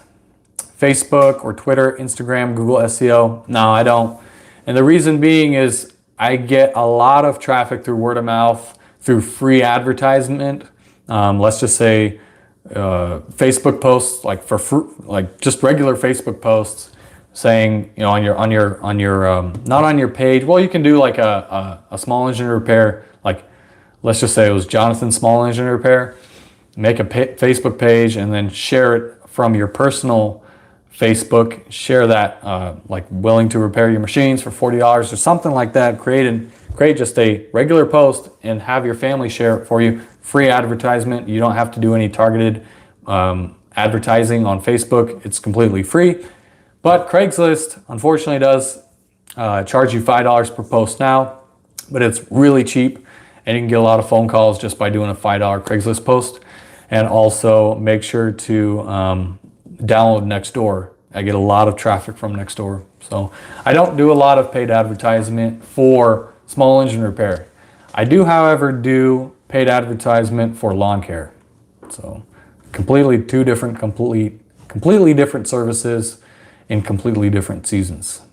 Facebook or Twitter, Instagram, Google SEO? No, I don't. And the reason being is I get a lot of traffic through word of mouth, through free advertisement. Let's just say Facebook posts, like just regular Facebook posts, saying on your not on your page. Well, you can do like a small engine repair, like let's just say it was Jonathan Small Engine Repair, make a Facebook page and then share it from your personal Facebook, share that like willing to repair your machines for $40 or something like that. Create just a regular post and have your family share it for you. Free advertisement. You don't have to do any targeted advertising on Facebook. It's completely free. But Craigslist, unfortunately, does charge you $5 per post now, but it's really cheap and you can get a lot of phone calls just by doing a $5 Craigslist post. And also make sure to download Nextdoor. I get a lot of traffic from Nextdoor. So I don't do a lot of paid advertisement for small engine repair. I do, however, do paid advertisement for lawn care. So completely different services in completely different seasons.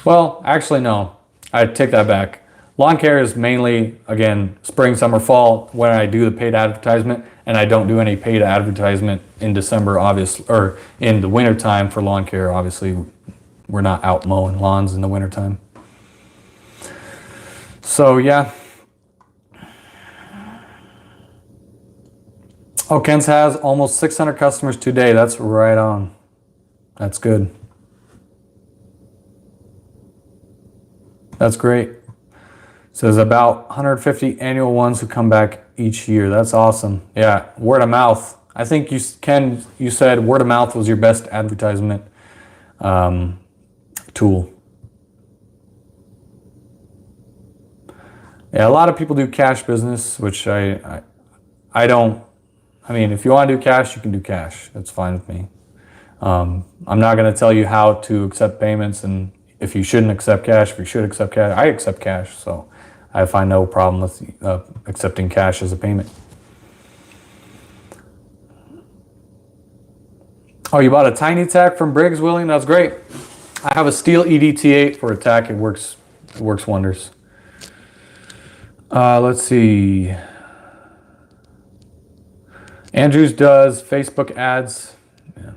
Well, actually, no, I take that back. Lawn care is mainly, again, spring, summer, fall when I do the paid advertisement, and I don't do any paid advertisement in December, obviously, or in the wintertime for lawn care. Obviously, we're not out mowing lawns in the wintertime. So, yeah. Oh, Ken's has almost 600 customers today. That's right on. That's good. That's great. So there's about 150 annual ones who come back each year. That's awesome. Yeah, word of mouth. I think you said word of mouth was your best advertisement tool. Yeah, a lot of people do cash business, which I don't. I mean, if you want to do cash, you can do cash. That's fine with me. I'm not going to tell you how to accept payments and if you shouldn't accept cash, if you should accept cash. I accept cash, so I find no problem with accepting cash as a payment. Oh, you bought a tiny tack from Briggs, William? That's great. I have a steel EDT8 for a tack. It works wonders. Let's see. Andrews does Facebook ads. Yeah.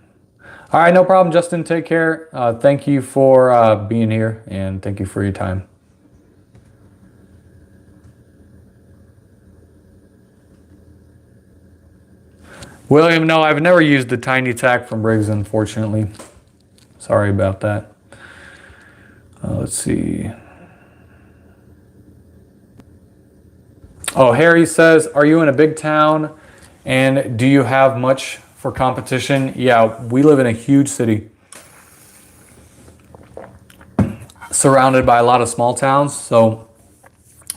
All right, no problem, Justin. Take care. Thank you for being here, and thank you for your time. William, no, I've never used the tiny tack from Briggs, unfortunately. Sorry about that. Let's see. Oh, Harry says, are you in a big town and do you have much for competition? Yeah, we live in a huge city surrounded by a lot of small towns. So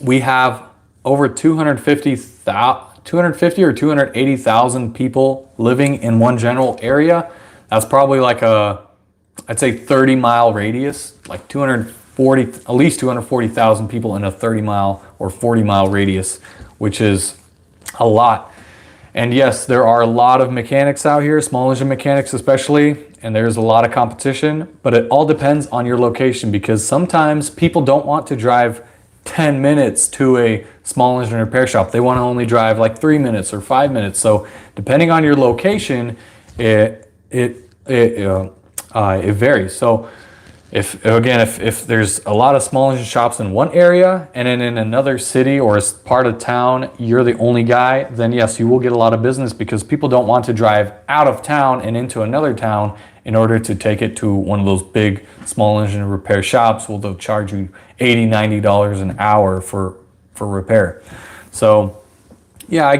we have over 250 or 280,000 people living in one general area. That's probably like I'd say 30-mile radius, like at least 240,000 people in a 30-mile or 40-mile radius, which is a lot. And yes, there are a lot of mechanics out here, small engine mechanics especially, and there's a lot of competition, but it all depends on your location because sometimes people don't want to drive 10 minutes to a small engine repair shop. They want to only drive like 3 minutes or 5 minutes. So depending on your location, it varies. So if there's a lot of small engine shops in one area and then in another city or part of town, you're the only guy, then yes, you will get a lot of business because people don't want to drive out of town and into another town in order to take it to one of those big small engine repair shops where they'll charge you $80, $90 an hour for repair. So yeah,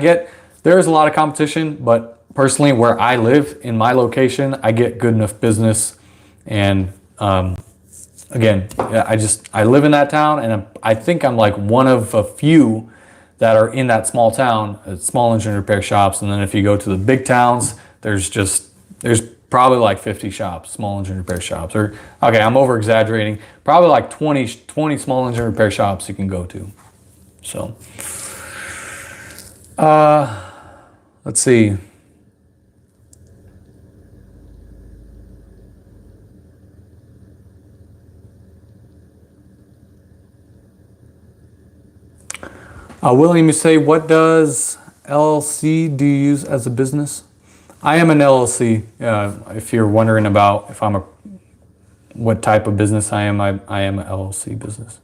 there's a lot of competition, but personally where I live in my location, I get good enough business. And again, I live in that town and I think I'm like one of a few that are in that small town, small engine repair shops. And then if you go to the big towns, there's probably like 50 shops, small engine repair shops. Or, okay, I'm over exaggerating. Probably like 20 small engine repair shops you can go to. So, let's see. William, you say, what does LLC do you use as a business? I am an LLC. If you're wondering about what type of business I am an LLC business.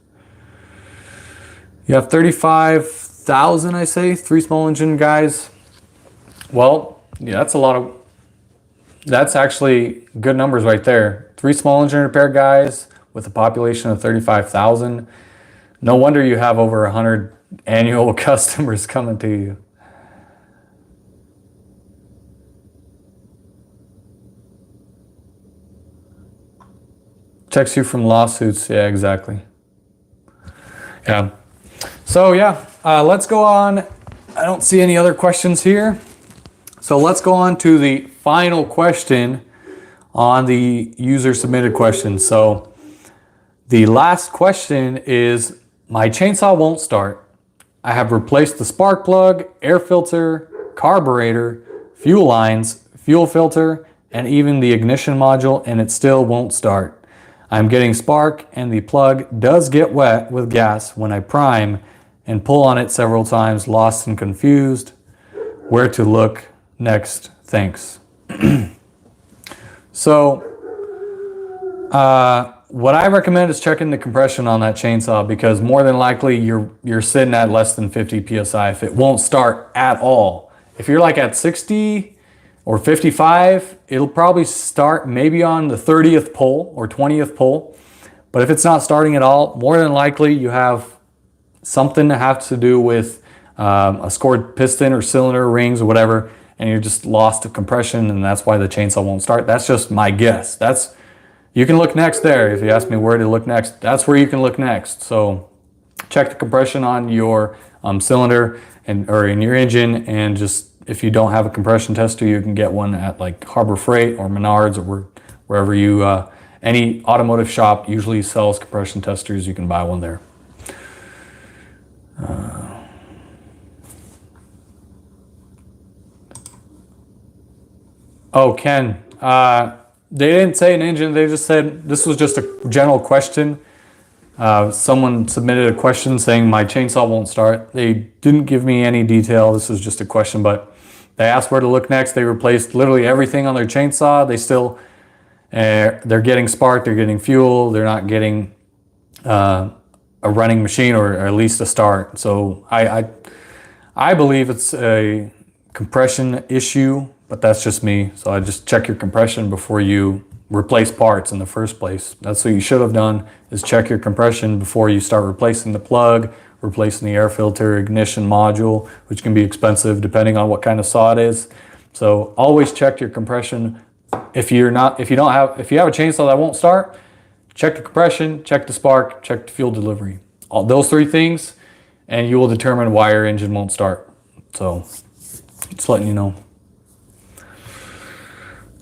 You have 35,000, I say, 3 small engine guys. Well, yeah, that's a lot of, that's actually good numbers right there. 3 small engine repair guys with a population of 35,000. No wonder you have over 100 annual customers coming to you. Checks you from lawsuits. Yeah, exactly. Yeah. So yeah, let's go on. I don't see any other questions here. So let's go on to the final question on the user submitted questions. So the last question is, my chainsaw won't start. I have replaced the spark plug, air filter, carburetor, fuel lines, fuel filter, and even the ignition module, and it still won't start. I'm getting spark and the plug does get wet with gas when I prime and pull on it several times, lost and confused. Where to look next? Thanks. So, what I recommend is checking the compression on that chainsaw, because more than likely you're sitting at less than 50 psi if it won't start at all. If you're like at 60 or 55, it'll probably start maybe on the 30th pull or 20th pull. But if it's not starting at all, more than likely you have something that has to do with a scored piston or cylinder rings or whatever, and you're just lost to compression, and that's why the chainsaw won't start. That's just my guess. You can look next there. If you ask me where to look next, that's where you can look next. So check the compression on your cylinder or in your engine, and just, if you don't have a compression tester, you can get one at like Harbor Freight or Menards or wherever you, any automotive shop usually sells compression testers. You can buy one there. Oh, Ken, they didn't say an engine. They just said this was just a general question. Someone submitted a question saying my chainsaw won't start. They didn't give me any detail. This was just a question, but they asked where to look next. They replaced literally everything on their chainsaw. They still, they're getting spark, they're getting fuel, they're not getting a running machine, or at least a start. So I believe it's a compression issue, but that's just me. So I just check your compression before you replace parts in the first place. That's what you should have done, is check your compression before you start replacing the plug, replacing the air filter, ignition module, which can be expensive depending on what kind of saw it is. So always check your compression. If you have a chainsaw that won't start, check the compression, check the spark, check the fuel delivery. All those 3 things, and you will determine why your engine won't start. So just letting you know.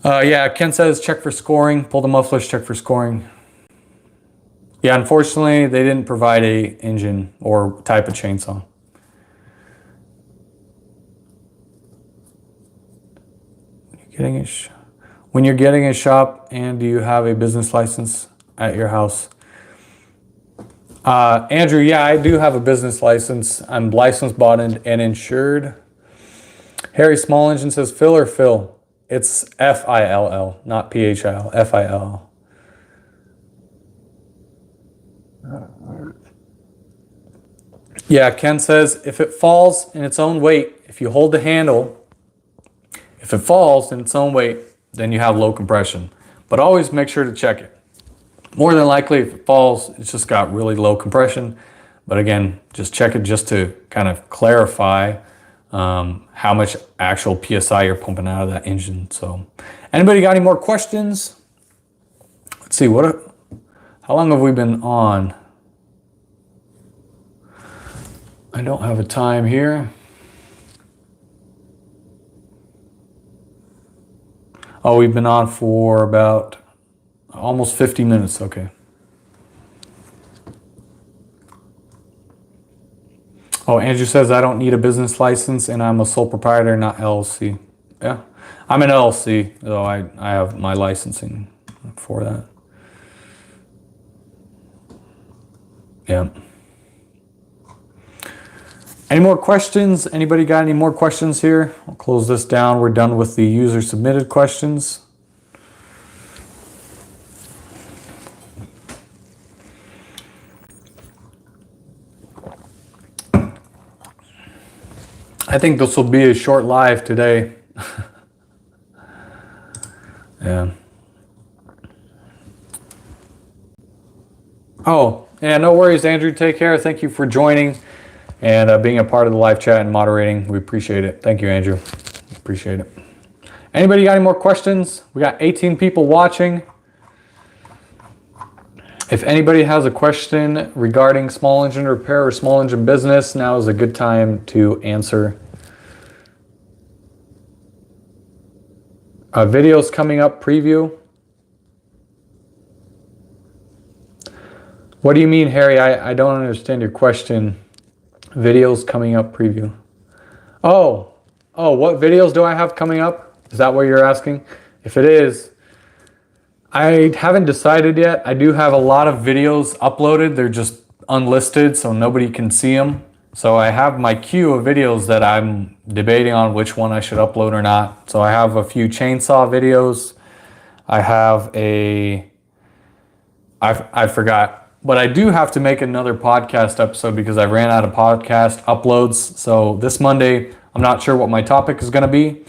Yeah, Ken says check for scoring. Pull the mufflers, check for scoring. Yeah, unfortunately, they didn't provide a engine or type of chainsaw. When you're getting a shop, and do you have a business license at your house? Andrew, yeah, I do have a business license. I'm licensed, bought, and insured. Harry Small Engine says Phil or Phil? It's F-I-L-L, not P-H-I-L, F-I-L-L. Yeah, Ken says if it falls in its own weight, if you hold the handle, if it falls in its own weight, then you have low compression. But always make sure to check it. More than likely, if it falls, it's just got really low compression. But again, just check it just to kind of clarify how much actual PSI you're pumping out of that engine. So, anybody got any more questions? Let's see, how long have we been on? I don't have a time here. Oh, we've been on for about almost 50 minutes. Okay. Oh, Andrew says I don't need a business license and I'm a sole proprietor, not LLC. Yeah, I'm an LLC, though I have my licensing for that. Yeah. Any more questions? Anybody got any more questions here? I'll close this down. We're done with the user submitted questions. I think this will be a short live today. Yeah. Oh, yeah, no worries, Andrew. Take care. Thank you for joining and being a part of the live chat and moderating. We appreciate it. Thank you, Andrew. Appreciate it. Anybody got any more questions? We got 18 people watching. If anybody has a question regarding small engine repair or small engine business, now is a good time to answer. Videos coming up preview. What do you mean, Harry? I don't understand your question. Videos coming up preview. Oh, what videos do I have coming up? Is that what you're asking? If it is, I haven't decided yet. I do have a lot of videos uploaded. They're just unlisted, so nobody can see them. So I have my queue of videos that I'm debating on which one I should upload or not. So I have a few chainsaw videos. I have I forgot. But I do have to make another podcast episode because I ran out of podcast uploads. So this Monday, I'm not sure what my topic is going to be,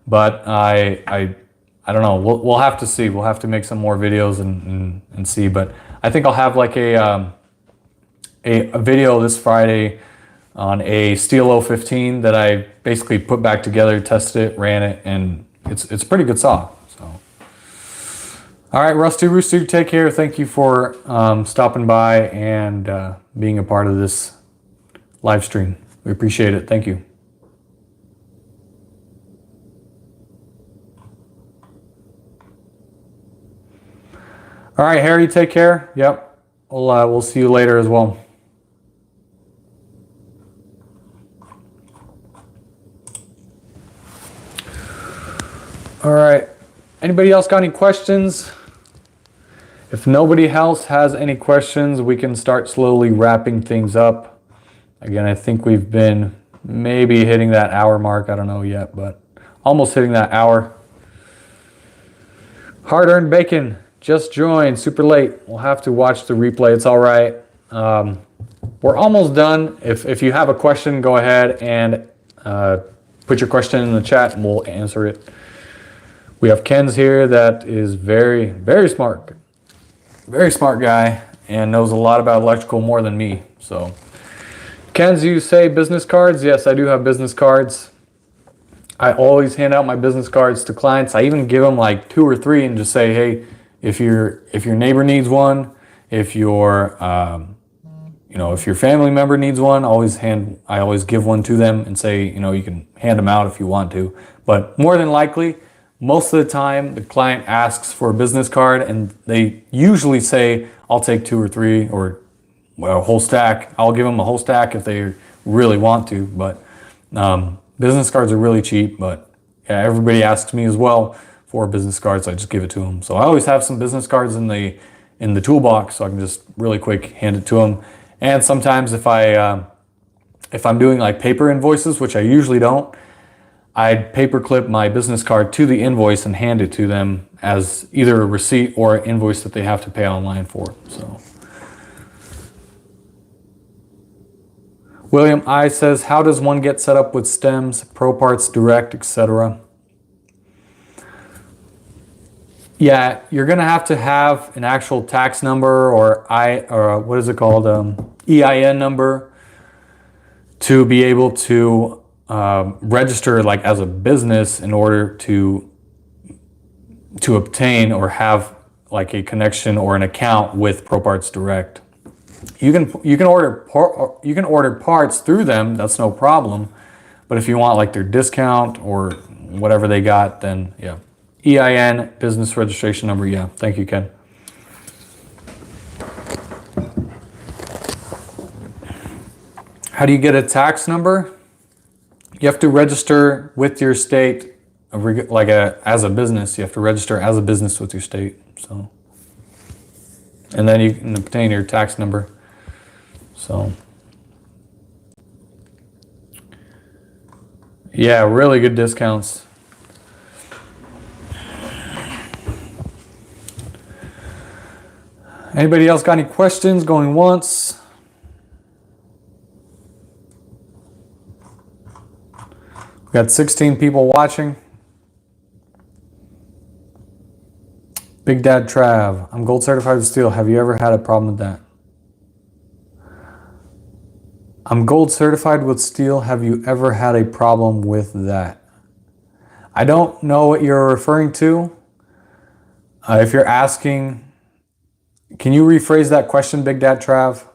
but I don't know. We'll have to see. We'll have to make some more videos and see. But I think I'll have like a video this Friday on a Steel 015 that I basically put back together, tested it, ran it, and it's a pretty good saw. So. All right, Rusty Rooster, take care. Thank you for stopping by and being a part of this live stream. We appreciate it. Thank you. All right, Harry, take care. Yep, we'll see you later as well. All right. Anybody else got any questions? If nobody else has any questions, we can start slowly wrapping things up. Again, I think we've been maybe hitting that hour mark. I don't know yet, but almost hitting that hour. Hard-earned bacon just joined, super late. We'll have to watch the replay. It's all right. We're almost done. If you have a question, go ahead and put your question in the chat and we'll answer it. We have Ken's here that is very, very smart. Very smart guy and knows a lot about electrical more than me. So, Ken's, you say business cards? Yes, I do have business cards. I always hand out my business cards to clients. I even give them like 2 or 3 and just say, hey, if your neighbor needs one, if your if your family member needs one, I always give one to them and say, you can hand them out if you want to. But more than likely, most of the time, the client asks for a business card and they usually say, I'll take 2 or 3 or a whole stack. I'll give them a whole stack if they really want to. But business cards are really cheap. But yeah, everybody asks me as well for business cards. I just give it to them. So I always have some business cards in the toolbox so I can just really quick hand it to them. And sometimes if I'm doing like paper invoices, which I usually don't, I'd paperclip my business card to the invoice and hand it to them as either a receipt or an invoice that they have to pay online for. So, William I says, how does one get set up with stems, Pro Parts Direct, etc.? Yeah, you're gonna have to have an actual tax number or what is it called, EIN number to be able to register like as a business in order to obtain or have like a connection or an account with Pro Parts Direct. You can order parts through them. That's no problem. But if you want like their discount or whatever they got, then yeah, EIN, business registration number. Yeah, thank you, Ken. How do you get a tax number? You have to register with your state, as a business. You have to register as a business with your state. So, and then you can obtain your tax number. So, yeah, really good discounts. Anybody else got any questions? Going once. We got 16 people watching. Big Dad Trav, I'm gold certified with steel. Have you ever had a problem with that? I'm gold certified with steel. Have you ever had a problem with that? I don't know what you're referring to. If you're asking, can you rephrase that question, Big Dad Trav?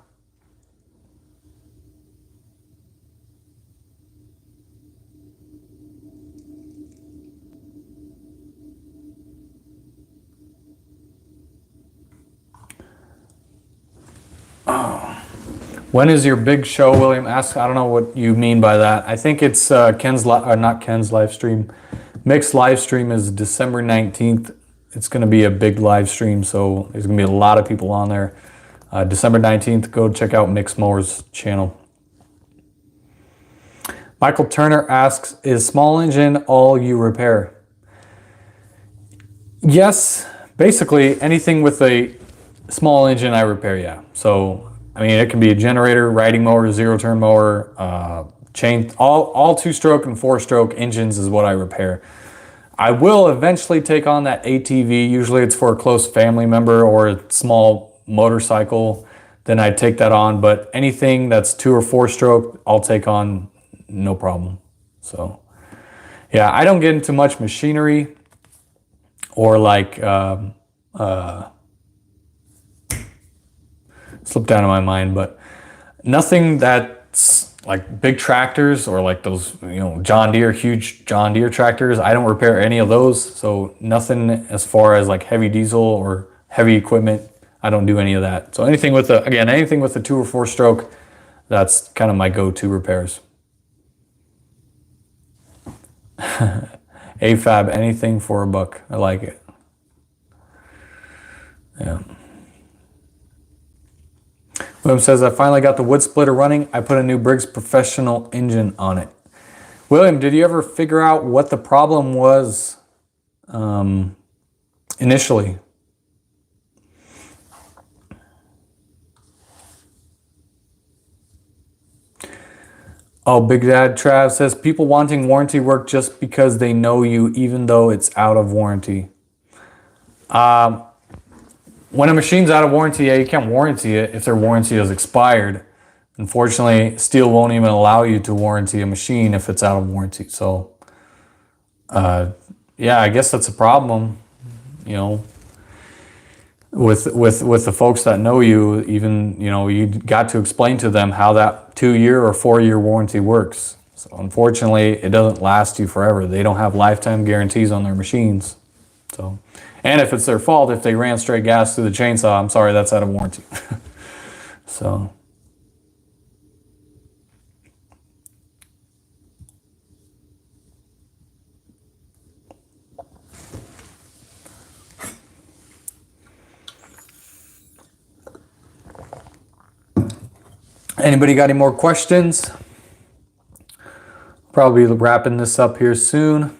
When is your big show, William asks? I don't know what you mean by that. I think it's Ken's, not Ken's live stream. Mick's live stream is December 19th. It's going to be a big live stream, so there's going to be a lot of people on there. December 19th, go check out Mick's Mowers channel. Michael Turner asks, is small engine all you repair? Yes, basically anything with a small engine I repair, yeah. So I mean, it can be a generator, riding mower, zero-turn mower, chain, all two-stroke and four-stroke engines is what I repair. I will eventually take on that ATV. Usually it's for a close family member or a small motorcycle. Then I take that on. But anything that's two or four-stroke, I'll take on, no problem. So, yeah, I don't get into much machinery or like... slipped out of my mind, but nothing that's like big tractors or like those, you know, John Deere, huge John Deere tractors. I don't repair any of those. So nothing as far as like heavy diesel or heavy equipment. I don't do any of that. So anything with anything with a 2 or 4 stroke, that's kind of my go-to repairs. AFAB, anything for a buck. I like it. Yeah. William says, I finally got the wood splitter running. I put a new Briggs Professional engine on it. William, did you ever figure out what the problem was initially? Oh, Big Dad Trav says, people wanting warranty work just because they know you, even though it's out of warranty. When a machine's out of warranty, yeah, you can't warranty it if their warranty is expired. Unfortunately, steel won't even allow you to warranty a machine if it's out of warranty. So, yeah, I guess that's a problem, you know, with the folks that know you. Even, you know, you got to explain to them how that 2-year or 4-year warranty works. So, unfortunately, it doesn't last you forever. They don't have lifetime guarantees on their machines. So. And if it's their fault, if they ran straight gas through the chainsaw, I'm sorry, that's out of warranty. So. Anybody got any more questions? Probably wrapping this up here soon.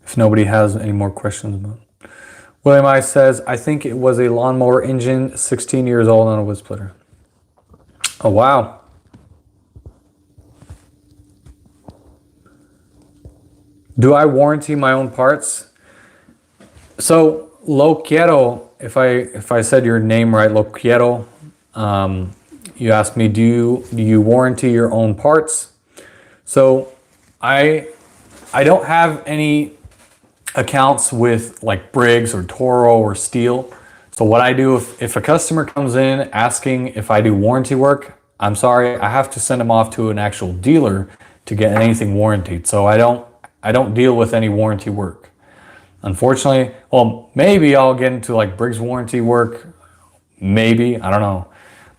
If nobody has any more questions about it. William I says, I think it was a lawnmower engine, 16 years old on a wood splitter. Oh, wow. Do I warranty my own parts? So, Lo Quiero, if I said your name right, Lo Quiero, you asked me, do you warranty your own parts? So, I don't have any accounts with like Briggs or Toro or Steel. So what I do, if a customer comes in asking if I do warranty work, I'm sorry, I have to send them off to an actual dealer to get anything warranted. So I don't deal with any warranty work. Unfortunately, well, maybe I'll get into like Briggs warranty work, maybe, I don't know.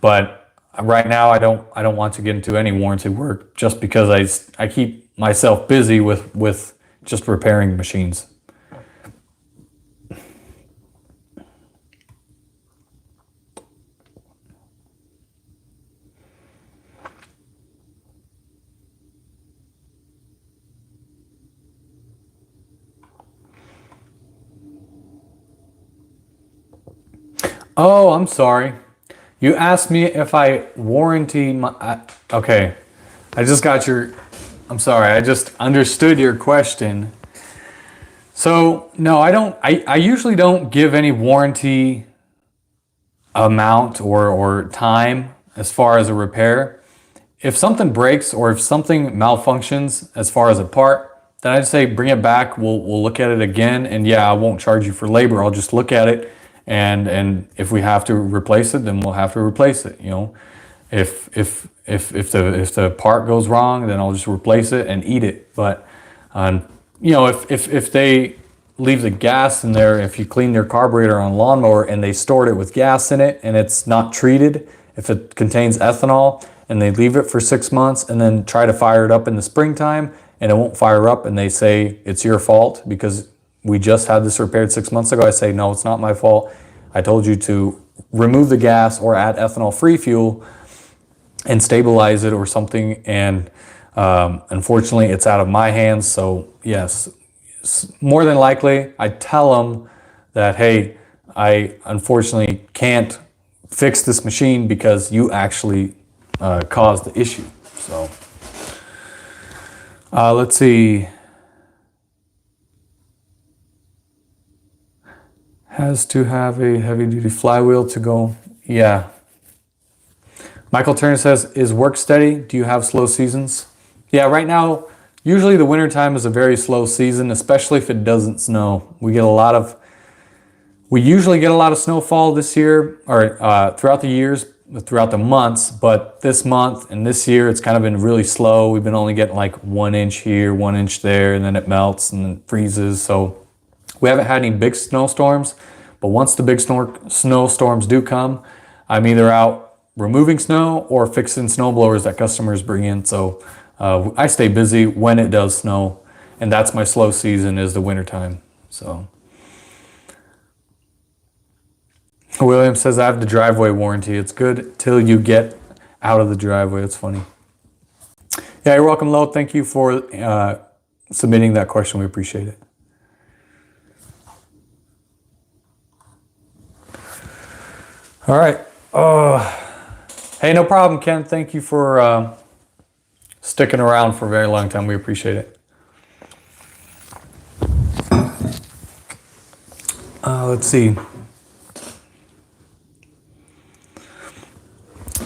But right now I don't want to get into any warranty work just because I keep myself busy with just repairing machines. Oh, I'm sorry. You asked me if I warranty my... okay. I just got your I'm sorry, I just understood your question. So no, I don't. I usually don't give any warranty amount or time as far as a repair. If something breaks or if something malfunctions as far as a part, then I'd say bring it back. We'll look at it again, and yeah, I won't charge you for labor. I'll just look at it, and if we have to replace it, then we'll have to replace it. You know, if the part goes wrong, then I'll just replace it and eat it. But you know, if they leave the gas in there, if you clean their carburetor on lawnmower and they stored it with gas in it and it's not treated, if it contains ethanol, and they leave it for 6 months and then try to fire it up in the springtime and it won't fire up and they say it's your fault because we just had this repaired 6 months ago, I say, no, it's not my fault. I told you to remove the gas or add ethanol-free fuel and stabilize it or something. And unfortunately, it's out of my hands. So yes, more than likely, I tell them that, hey, I unfortunately can't fix this machine because you actually caused the issue. So let's see. Has to have a heavy duty flywheel to go. Yeah. Michael Turner says, is work steady? Do you have slow seasons? Yeah, right now, usually the wintertime is a very slow season, especially if it doesn't snow. We usually get a lot of snowfall this year, or throughout the years, throughout the months, but this month and this year it's kind of been really slow. We've been only getting like 1 inch here, 1 inch there, and then it melts and then freezes. So we haven't had any big snowstorms, but once the big snowstorms do come, I'm either out removing snow or fixing snow blowers that customers bring in. So I stay busy when it does snow, and that's my slow season, is the wintertime. So William says, I have the driveway warranty. It's good till you get out of the driveway. It's funny. Yeah, you're welcome, Lo. Thank you for submitting that question. We appreciate it. All right. Hey, no problem, Ken. Thank you for sticking around for a very long time. We appreciate it. Let's see.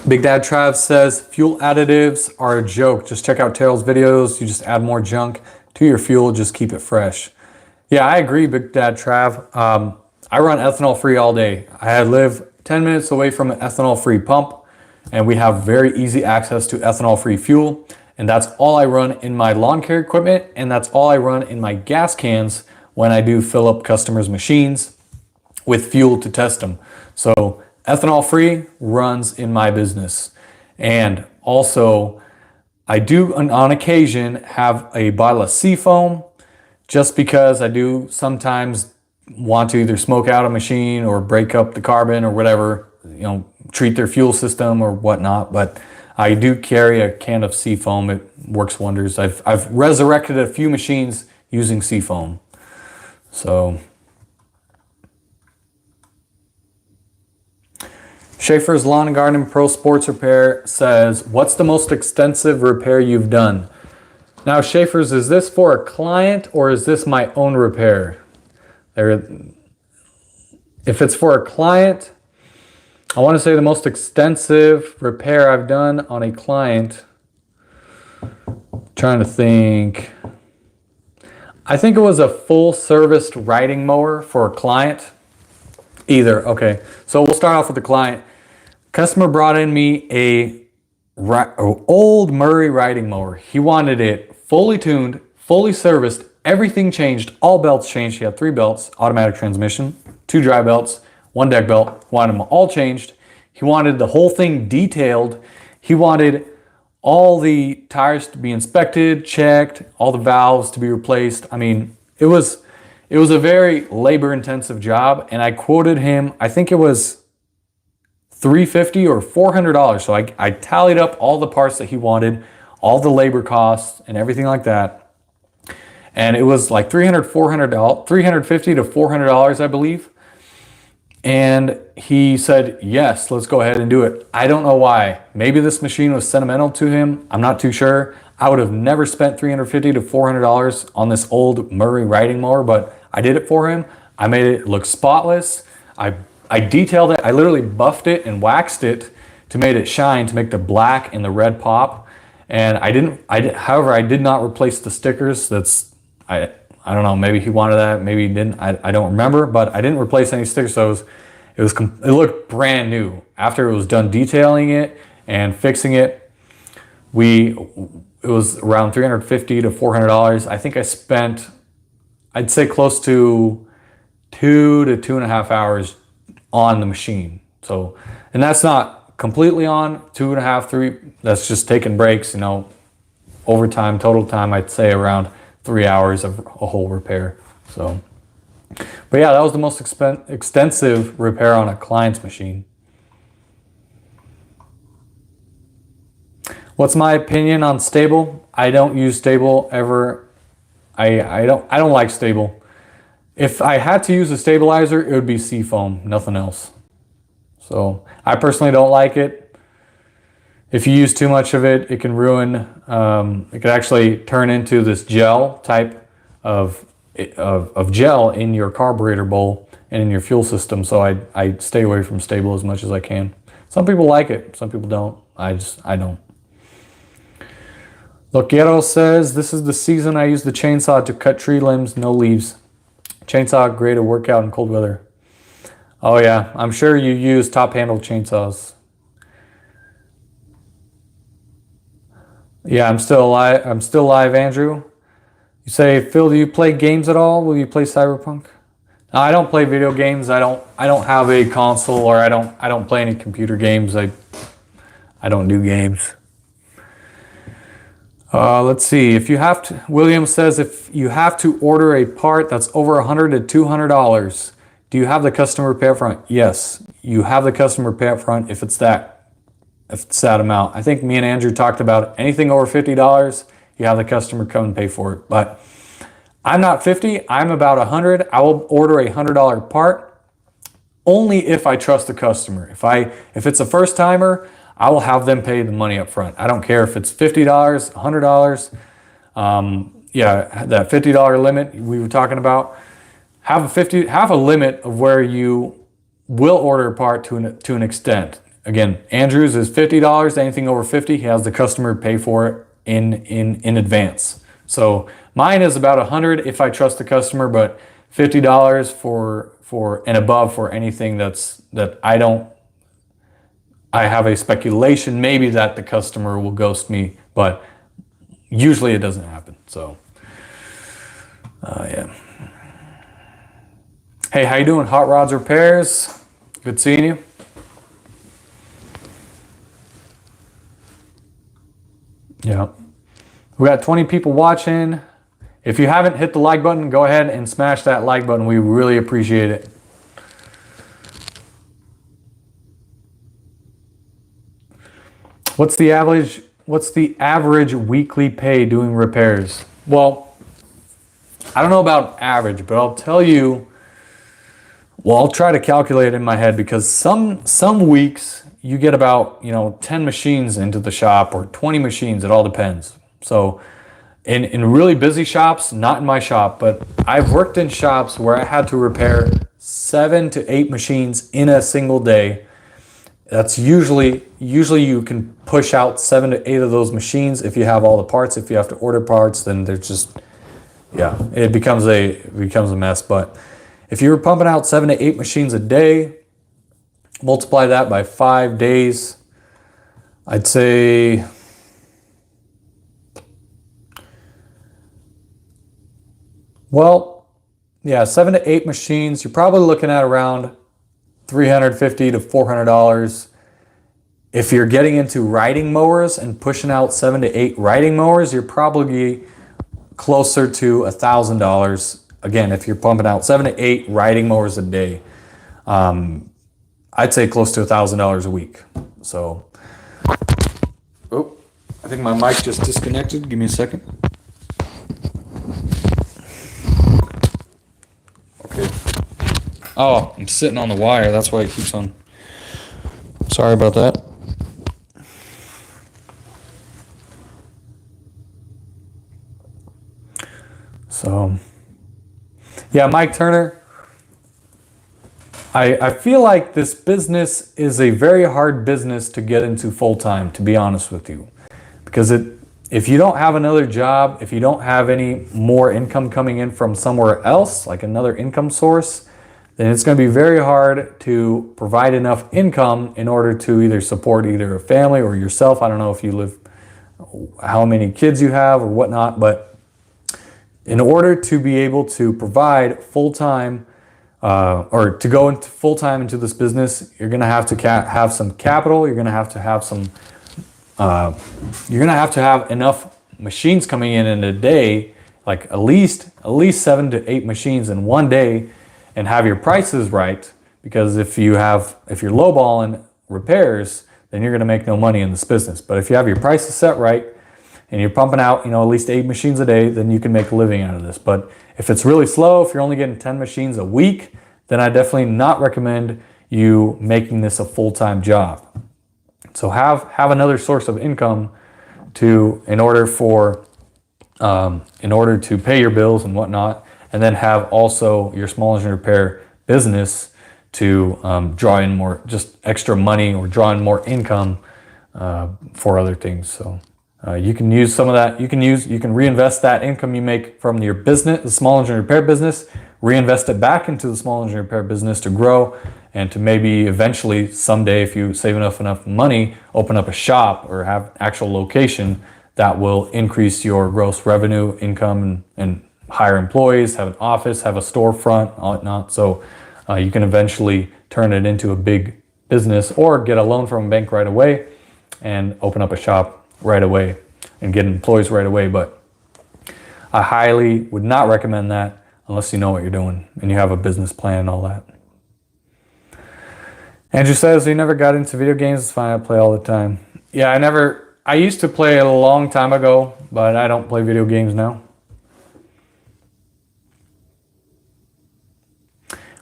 Big Dad Trav says, fuel additives are a joke. Just check out Terrell's videos. You just add more junk to your fuel. Just keep it fresh. Yeah, I agree, Big Dad Trav. I run ethanol free all day. I live 10 minutes away from an ethanol free pump, and we have very easy access to ethanol free fuel. And that's all I run in my lawn care equipment, and that's all I run in my gas cans when I do fill up customers' machines with fuel to test them. So ethanol free runs in my business. And also, I do on occasion have a bottle of Seafoam, just because I do sometimes want to either smoke out a machine or break up the carbon or whatever, you know, treat their fuel system or whatnot. But I do carry a can of Seafoam. It works wonders. I've resurrected a few machines using Seafoam. So Schaefer's Lawn and Garden Pro Sports Repair says, what's the most extensive repair you've done? Now, Schaefer's, is this for a client or is this my own repair? If it's for a client, I want to say the most extensive repair I've done on a client, trying to think, I think it was a full serviced riding mower for a client. Either, okay. So we'll start off with the client. Customer brought in me a old Murray riding mower. He wanted it fully tuned, fully serviced, everything changed, all belts changed. He had 3 belts, automatic transmission, 2 dry belts, 1 deck belt, wanted them all changed. He wanted the whole thing detailed. He wanted all the tires to be inspected, checked, all the valves to be replaced. I mean, it was a very labor-intensive job, and I quoted him, I think it was $350 or $400. So I tallied up all the parts that he wanted, all the labor costs and everything like that. And it was like $350 to $400, I believe. And he said, yes, let's go ahead and do it. I don't know why. Maybe this machine was sentimental to him. I'm not too sure. I would have never spent $350 to $400 on this old Murray riding mower, but I did it for him. I made it look spotless. I detailed it. I literally buffed it and waxed it to make it shine, to make the black and the red pop. And however, I did not replace the stickers. I don't know, maybe he wanted that, maybe he didn't. I don't remember, but I didn't replace any stickers, so it looked brand new. After it was done detailing it and fixing it, it was around $350 to $400. I think I spent, I'd say close to 2 to 2.5 hours on the machine. So, and that's not completely on, 2.5, 3, that's just taking breaks, overtime, total time, I'd say around 3 hours of a whole repair. So, but yeah, that was the most extensive repair on a client's machine. What's my opinion on Stable? I don't use Stable ever. I don't like Stable. If I had to use a stabilizer, it would be Seafoam, nothing else. So I personally don't like it. If you use too much of it, it can ruin, it could actually turn into this gel type of gel in your carburetor bowl and in your fuel system. So I stay away from Stable as much as I can. Some people like it, some people don't. I don't. Loquero says, this is the season I use the chainsaw to cut tree limbs, no leaves. Chainsaw, great to work out in cold weather. Oh yeah, I'm sure you use top handle chainsaws. Yeah, I'm still alive, Andrew. You say, Phil, do you play games at all? Will you play Cyberpunk? No, I don't play video games. I don't have a console, or I don't play any computer games. I don't do games. Let's see. If you have to, William says, if you have to order a part that's over $100 to $200, do you have the customer pay up front? Yes, you have the customer pay up front if it's that amount. I think me and Andrew talked about anything over $50, you have the customer come and pay for it. But I'm not 50. I'm about 100. I will order a $100 part only if I trust the customer. If it's a first timer, I will have them pay the money up front. I don't care if it's $50, $100. Yeah, that $50 limit we were talking about. Have a limit of where you will order a part to an extent. Again, Andrew's is $50. Anything over $50, he has the customer pay for it in advance. So mine is about $100 if I trust the customer, but $50 for and above for anything that I have a speculation maybe that the customer will ghost me, but usually it doesn't happen. So, yeah. Hey, how you doing? Hot Rods Repairs. Good seeing you. Yeah. We got 20 people watching. If you haven't hit the like button, go ahead and smash that like button. We really appreciate it. What's the average weekly pay doing repairs? Well, I don't know about average, but I'll tell you, well, I'll try to calculate it in my head, because some weeks you get about 10 machines into the shop, or 20 machines, it all depends. So in really busy shops, not in my shop, but I've worked in shops where I had to repair 7 to 8 machines in a single day. That's usually you can push out 7 to 8 of those machines if you have all the parts. If you have to order parts, then there's just, yeah, it becomes a mess. But if you were pumping out 7 to 8 machines a day, multiply that by 5 days, I'd say, well, yeah, 7 to 8 machines, you're probably looking at around $350 to $400. If you're getting into riding mowers and pushing out 7 to 8 riding mowers, you're probably closer to $1,000. Again, if you're pumping out 7 to 8 riding mowers a day, I'd say close to $1,000 a week. So, oh, I think my mic just disconnected. Give me a second. Okay. Oh, I'm sitting on the wire. That's why it keeps on. Sorry about that. So yeah, Mike Turner, I feel like this business is a very hard business to get into full time, to be honest with you. Because if you don't have another job, if you don't have any more income coming in from somewhere else, like another income source, then it's going to be very hard to provide enough income in order to either support either a family or yourself. I don't know if you live, how many kids you have or whatnot, but in order to be able to provide full-time or to go into full-time into this business, you're going to have to have some capital. You're going to have some enough machines coming in a day, like at least 7 to 8 machines in one day, and have your prices right. Because if you're lowballing repairs, then you're going to make no money in this business. But if you have your prices set right and you're pumping out, at least 8 machines a day, then you can make a living out of this. But if it's really slow, if you're only getting 10 machines a week, then I definitely not recommend you making this a full-time job. So have another source of income in order to pay your bills and whatnot, and then have also your small engine repair business to draw in more, just extra money, or draw in more income for other things. So you can use some of that. You can reinvest that income you make from your business, the small engine repair business, reinvest it back into the small engine repair business to grow, and to maybe eventually someday, if you save enough money, open up a shop or have actual location that will increase your gross revenue, income, and hire employees, have an office, have a storefront, whatnot. So you can eventually turn it into a big business, or get a loan from a bank right away and open up a shop right away and get employees right away. But I highly would not recommend that unless you know what you're doing and you have a business plan and all that. Andrew says he never got into video games. It's fine, I play all the time. Yeah, I used to play a long time ago, but I don't play video games now.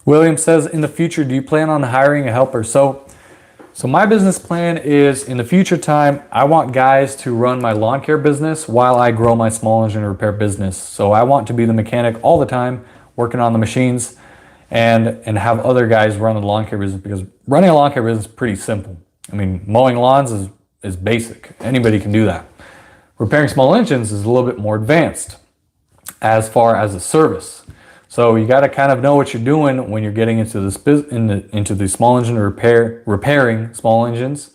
William says, in the future, do you plan on hiring a helper? So my business plan is, in the future time, I want guys to run my lawn care business while I grow my small engine repair business. So I want to be the mechanic all the time, working on the machines, and have other guys run the lawn care business, because running a lawn care business is pretty simple. I mean, mowing lawns is basic. Anybody can do that. Repairing small engines is a little bit more advanced as far as a service. So you got to kind of know what you're doing when you're getting into this into the small engine repairing small engines.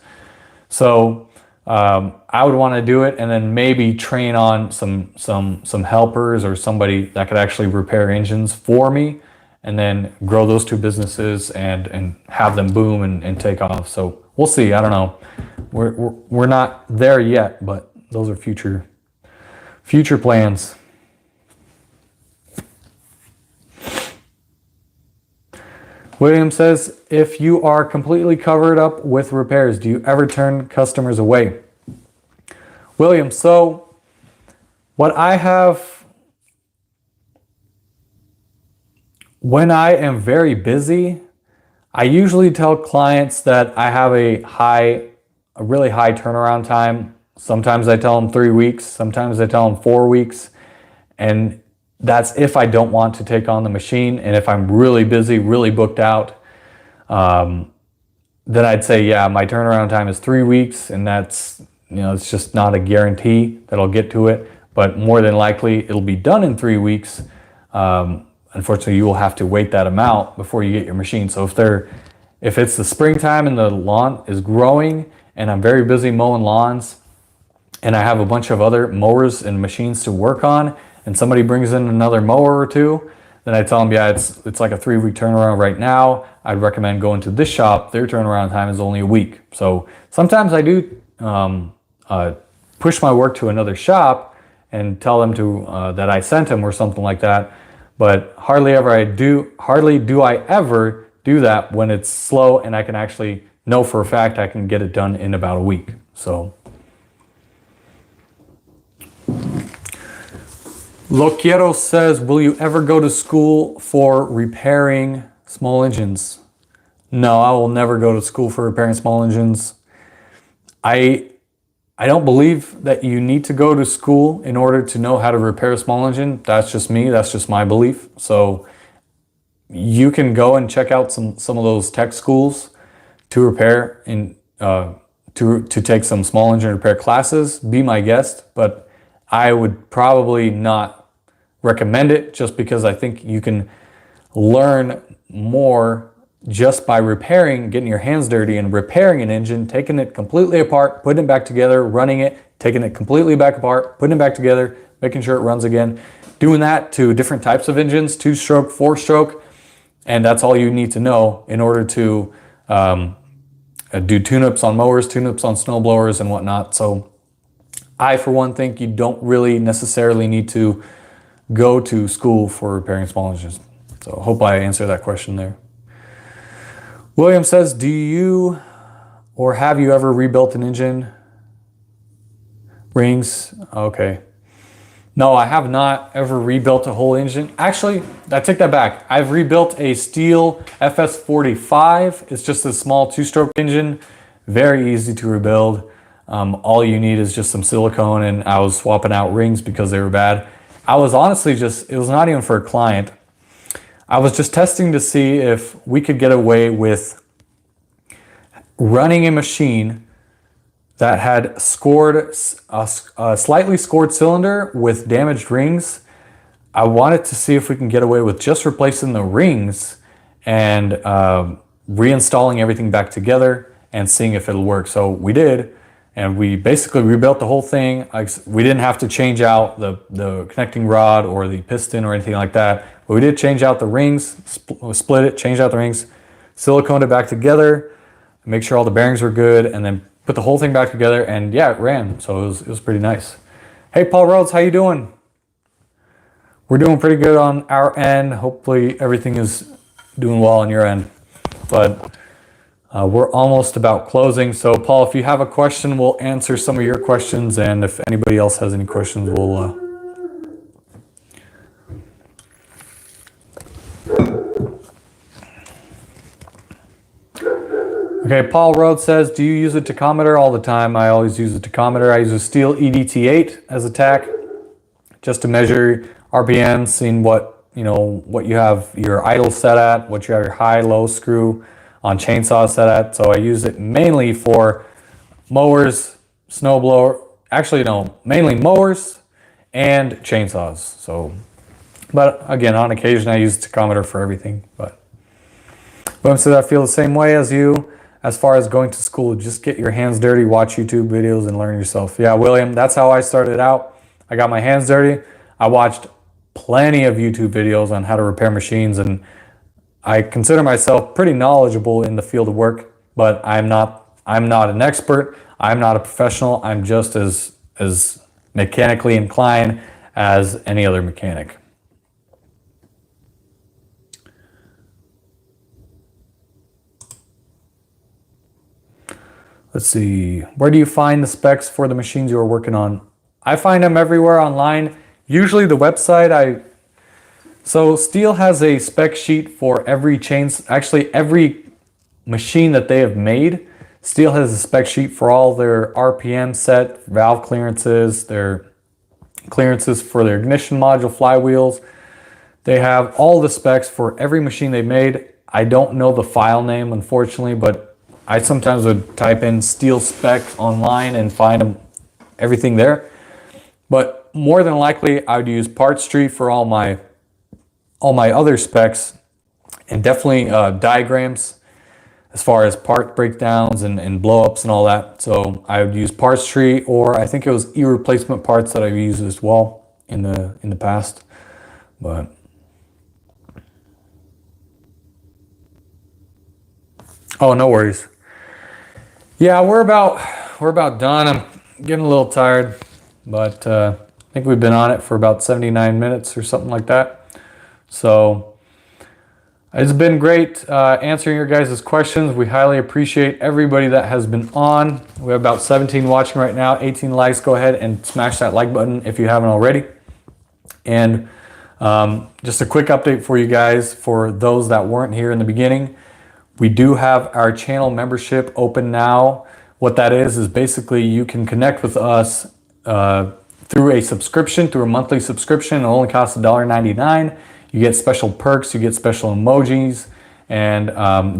So I would want to do it, and then maybe train on some helpers or somebody that could actually repair engines for me, and then grow those two businesses and have them boom and take off. So we'll see. I don't know. We're not there yet, but those are future plans. William says, if you are completely covered up with repairs, do you ever turn customers away? William, so what I have, when I am very busy, I usually tell clients that I have a really high turnaround time. Sometimes I tell them 3 weeks, sometimes I tell them 4 weeks, and that's if I don't want to take on the machine. And if I'm really busy, really booked out, then I'd say, yeah, my turnaround time is 3 weeks, and that's, it's just not a guarantee that I'll get to it, but more than likely it'll be done in 3 weeks. Unfortunately, you will have to wait that amount before you get your machine. So if it's the springtime and the lawn is growing and I'm very busy mowing lawns and I have a bunch of other mowers and machines to work on, and somebody brings in another mower or two, then I tell them, yeah, it's like a 3 week turnaround right now. I'd recommend going to this shop. Their turnaround time is only a week. So sometimes I do push my work to another shop and tell them that I sent them or something like that. But hardly do I ever do that when it's slow and I can actually know for a fact I can get it done in about a week. So Loquiero says, will you ever go to school for repairing small engines? No, I will never go to school for repairing small engines. I I don't believe that you need to go to school in order to know how to repair a small engine. That's just me. That's just my belief. So you can go and check out some of those tech schools to repair in to take some small engine repair classes. Be my guest, but I would probably not recommend it just because I think you can learn more just by repairing, getting your hands dirty and repairing an engine, taking it completely apart, putting it back together, running it, taking it completely back apart, putting it back together, making sure it runs again. Doing that to different types of engines, 2-stroke, 4-stroke, and that's all you need to know in order to do tune-ups on mowers, tune-ups on snowblowers and whatnot. So I, for one, think you don't really necessarily need to go to school for repairing small engines. So hope I answered that question there. William says, do you or have you ever rebuilt an engine? Rings, okay. No, I have not ever rebuilt a whole engine. Actually, I take that back. I've rebuilt a Stihl FS45. It's just a small 2-stroke engine. Very easy to rebuild. All you need is just some silicone, and I was swapping out rings because they were bad. I was honestly it was not even for a client. I was just testing to see if we could get away with running a machine that had scored a slightly scored cylinder with damaged rings. I wanted to see if we can get away with just replacing the rings and reinstalling everything back together and seeing if it'll work. So we did, and we basically rebuilt the whole thing. We didn't have to change out the connecting rod or the piston or anything like that, but we did change out the rings, split it, change out the rings, siliconed it back together, make sure all the bearings were good, and then put the whole thing back together, and yeah, it ran. So it was pretty nice. Hey, Paul Rhodes, how you doing? We're doing pretty good on our end. Hopefully everything is doing well on your end. But we're almost about closing. So Paul, if you have a question, we'll answer some of your questions. And if anybody else has any questions, we'll... Okay, Paul Rhodes says, do you use a tachometer? All the time. I always use a tachometer. I use a Stihl EDT8 as a tach just to measure RPM, seeing what you have your idle set at, what you have your high, low screw on chainsaw set at. So I use it mainly for mowers, snowblower, actually no, mainly mowers and chainsaws. So, but again, on occasion I use a tachometer for everything. But William says, I feel the same way as you. As far as going to school, just get your hands dirty, watch YouTube videos, and learn yourself. Yeah, William, that's how I started out. I got my hands dirty. I watched plenty of YouTube videos on how to repair machines, and I consider myself pretty knowledgeable in the field of work, but I'm not an expert. I'm not a professional. I'm just as mechanically inclined as any other mechanic. Let's see, where do you find the specs for the machines you are working on? I find them everywhere online. Usually the website, so Stihl has a spec sheet for every actually every machine that they have made. Stihl has a spec sheet for all their RPM set, valve clearances, their clearances for their ignition module, flywheels. They have all the specs for every machine they made. I don't know the file name, unfortunately, but I sometimes would type in Stihl spec online and find everything there. But more than likely, I would use Parts Tree for all my other specs, and definitely diagrams as far as part breakdowns and blow-ups and all that. So I would use Parts Tree, or I think it was e-replacement parts that I've used as well in the past. But oh, no worries. Yeah, we're about done. I'm getting a little tired, but I think we've been on it for about 79 minutes or something like that. So it's been great answering your guys' questions. We highly appreciate everybody that has been on. We have about 17 watching right now, 18 likes. Go ahead and smash that like button if you haven't already. And just a quick update for you guys, for those that weren't here in the beginning. We do have our channel membership open now. What that is basically you can connect with us through a subscription, through a monthly subscription. It only costs $1.99. You get special perks, you get special emojis, and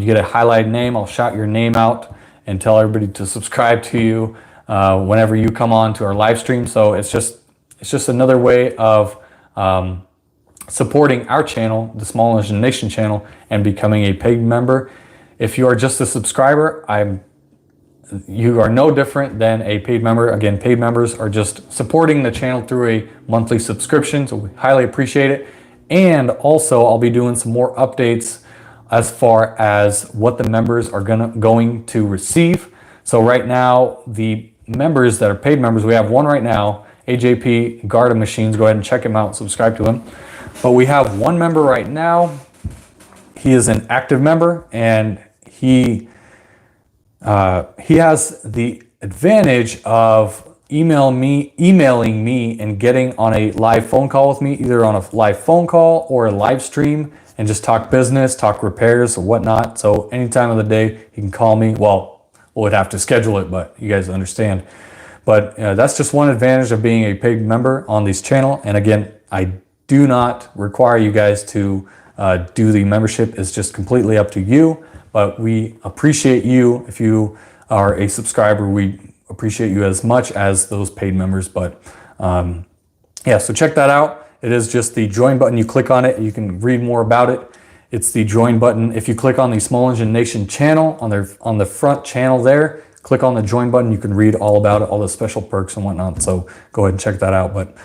you get a highlighted name. I'll shout your name out and tell everybody to subscribe to you whenever you come on to our live stream. So it's just another way of supporting our channel, the Small Engine Nation channel, and becoming a paid member. If you are just a subscriber, you are no different than a paid member. Again, paid members are just supporting the channel through a monthly subscription, so we highly appreciate it. And also, I'll be doing some more updates as far as what the members are going to receive. So right now, the members that are paid members, we have one right now, AJP Garda Machines. Go ahead and check him out, subscribe to him. But we have one member right now. He is an active member, and he has the advantage of emailing me and getting on a live phone call with me, either on a live phone call or a live stream, and just talk business, talk repairs or whatnot. So any time of the day, he can call me. Well, we'd have to schedule it, but you guys understand. But that's just one advantage of being a paid member on this channel. And again, I do not require you guys to do the membership. It's just completely up to you. But we appreciate you. If you are a subscriber, we appreciate you as much as those paid members. But yeah, so check that out. It is just the join button. You click on it, you can read more about it. It's the join button. If you click on the Small Engine Nation channel on the front channel there, click on the join button. You can read all about it, all the special perks and whatnot. So go ahead and check that out. But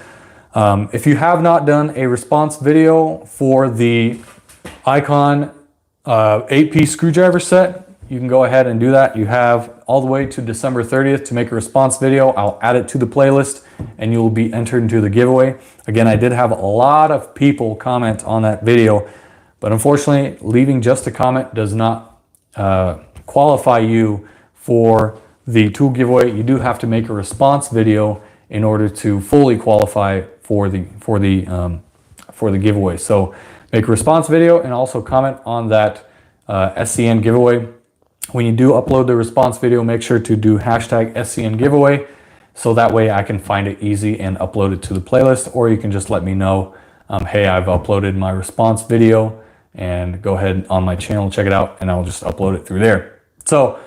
if you have not done a response video for the Icon 8-piece screwdriver set, you can go ahead and do that. You have all the way to December 30th to make a response video. I'll add it to the playlist and you will be entered into the giveaway. Again, I did have a lot of people comment on that video, but unfortunately, leaving just a comment does not qualify you for the tool giveaway. You do have to make a response video in order to fully qualify for the giveaway. So make a response video and also comment on that SCN giveaway. When you do upload the response video, make sure to do hashtag SCN giveaway, so that way I can find it easy and upload it to the playlist. Or you can just let me know, hey, I've uploaded my response video, and go ahead on my channel, check it out, and I'll just upload it through there. So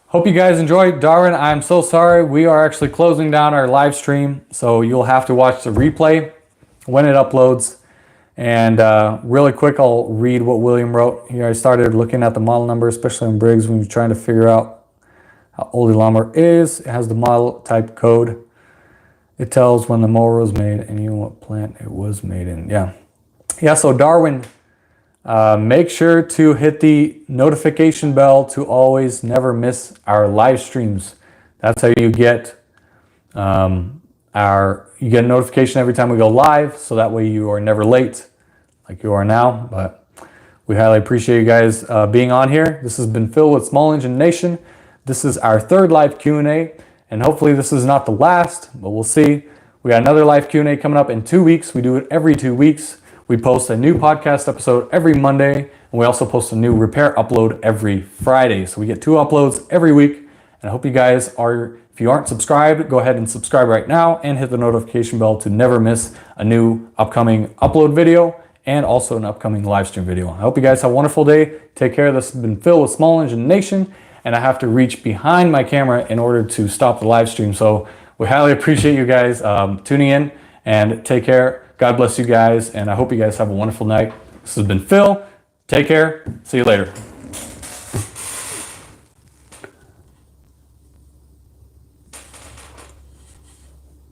hope you guys enjoyed. Darwin, I'm so sorry. We are actually closing down our live stream, so you'll have to watch the replay when it uploads. And really quick, I'll read what William wrote here. I started looking at the model number, especially in Briggs, when you're trying to figure out how old the lawnmower is. It has the model type code. It tells when the mower was made and even what plant it was made in. Yeah, so Darwin, make sure to hit the notification bell to always never miss our live streams. That's how you get you get a notification every time we go live, so that way you are never late like you are now. But we highly appreciate you guys being on here. This has been Phil with Small Engine Nation. This is our third live Q&A, and hopefully this is not the last, but we'll see. We got another live Q&A coming up in 2 weeks. We do it every 2 weeks. We post a new podcast episode every Monday, and we also post a new repair upload every Friday. So we get 2 uploads every week, and I hope you guys are. If you aren't subscribed, go ahead and subscribe right now and hit the notification bell to never miss a new upcoming upload video and also an upcoming live stream video. I hope you guys have a wonderful day. Take care. This has been Phil with Small Engine Nation, and I have to reach behind my camera in order to stop the live stream. So we highly appreciate you guys tuning in, and take care. God bless you guys, and I hope you guys have a wonderful night. This has been Phil. Take care. See you later.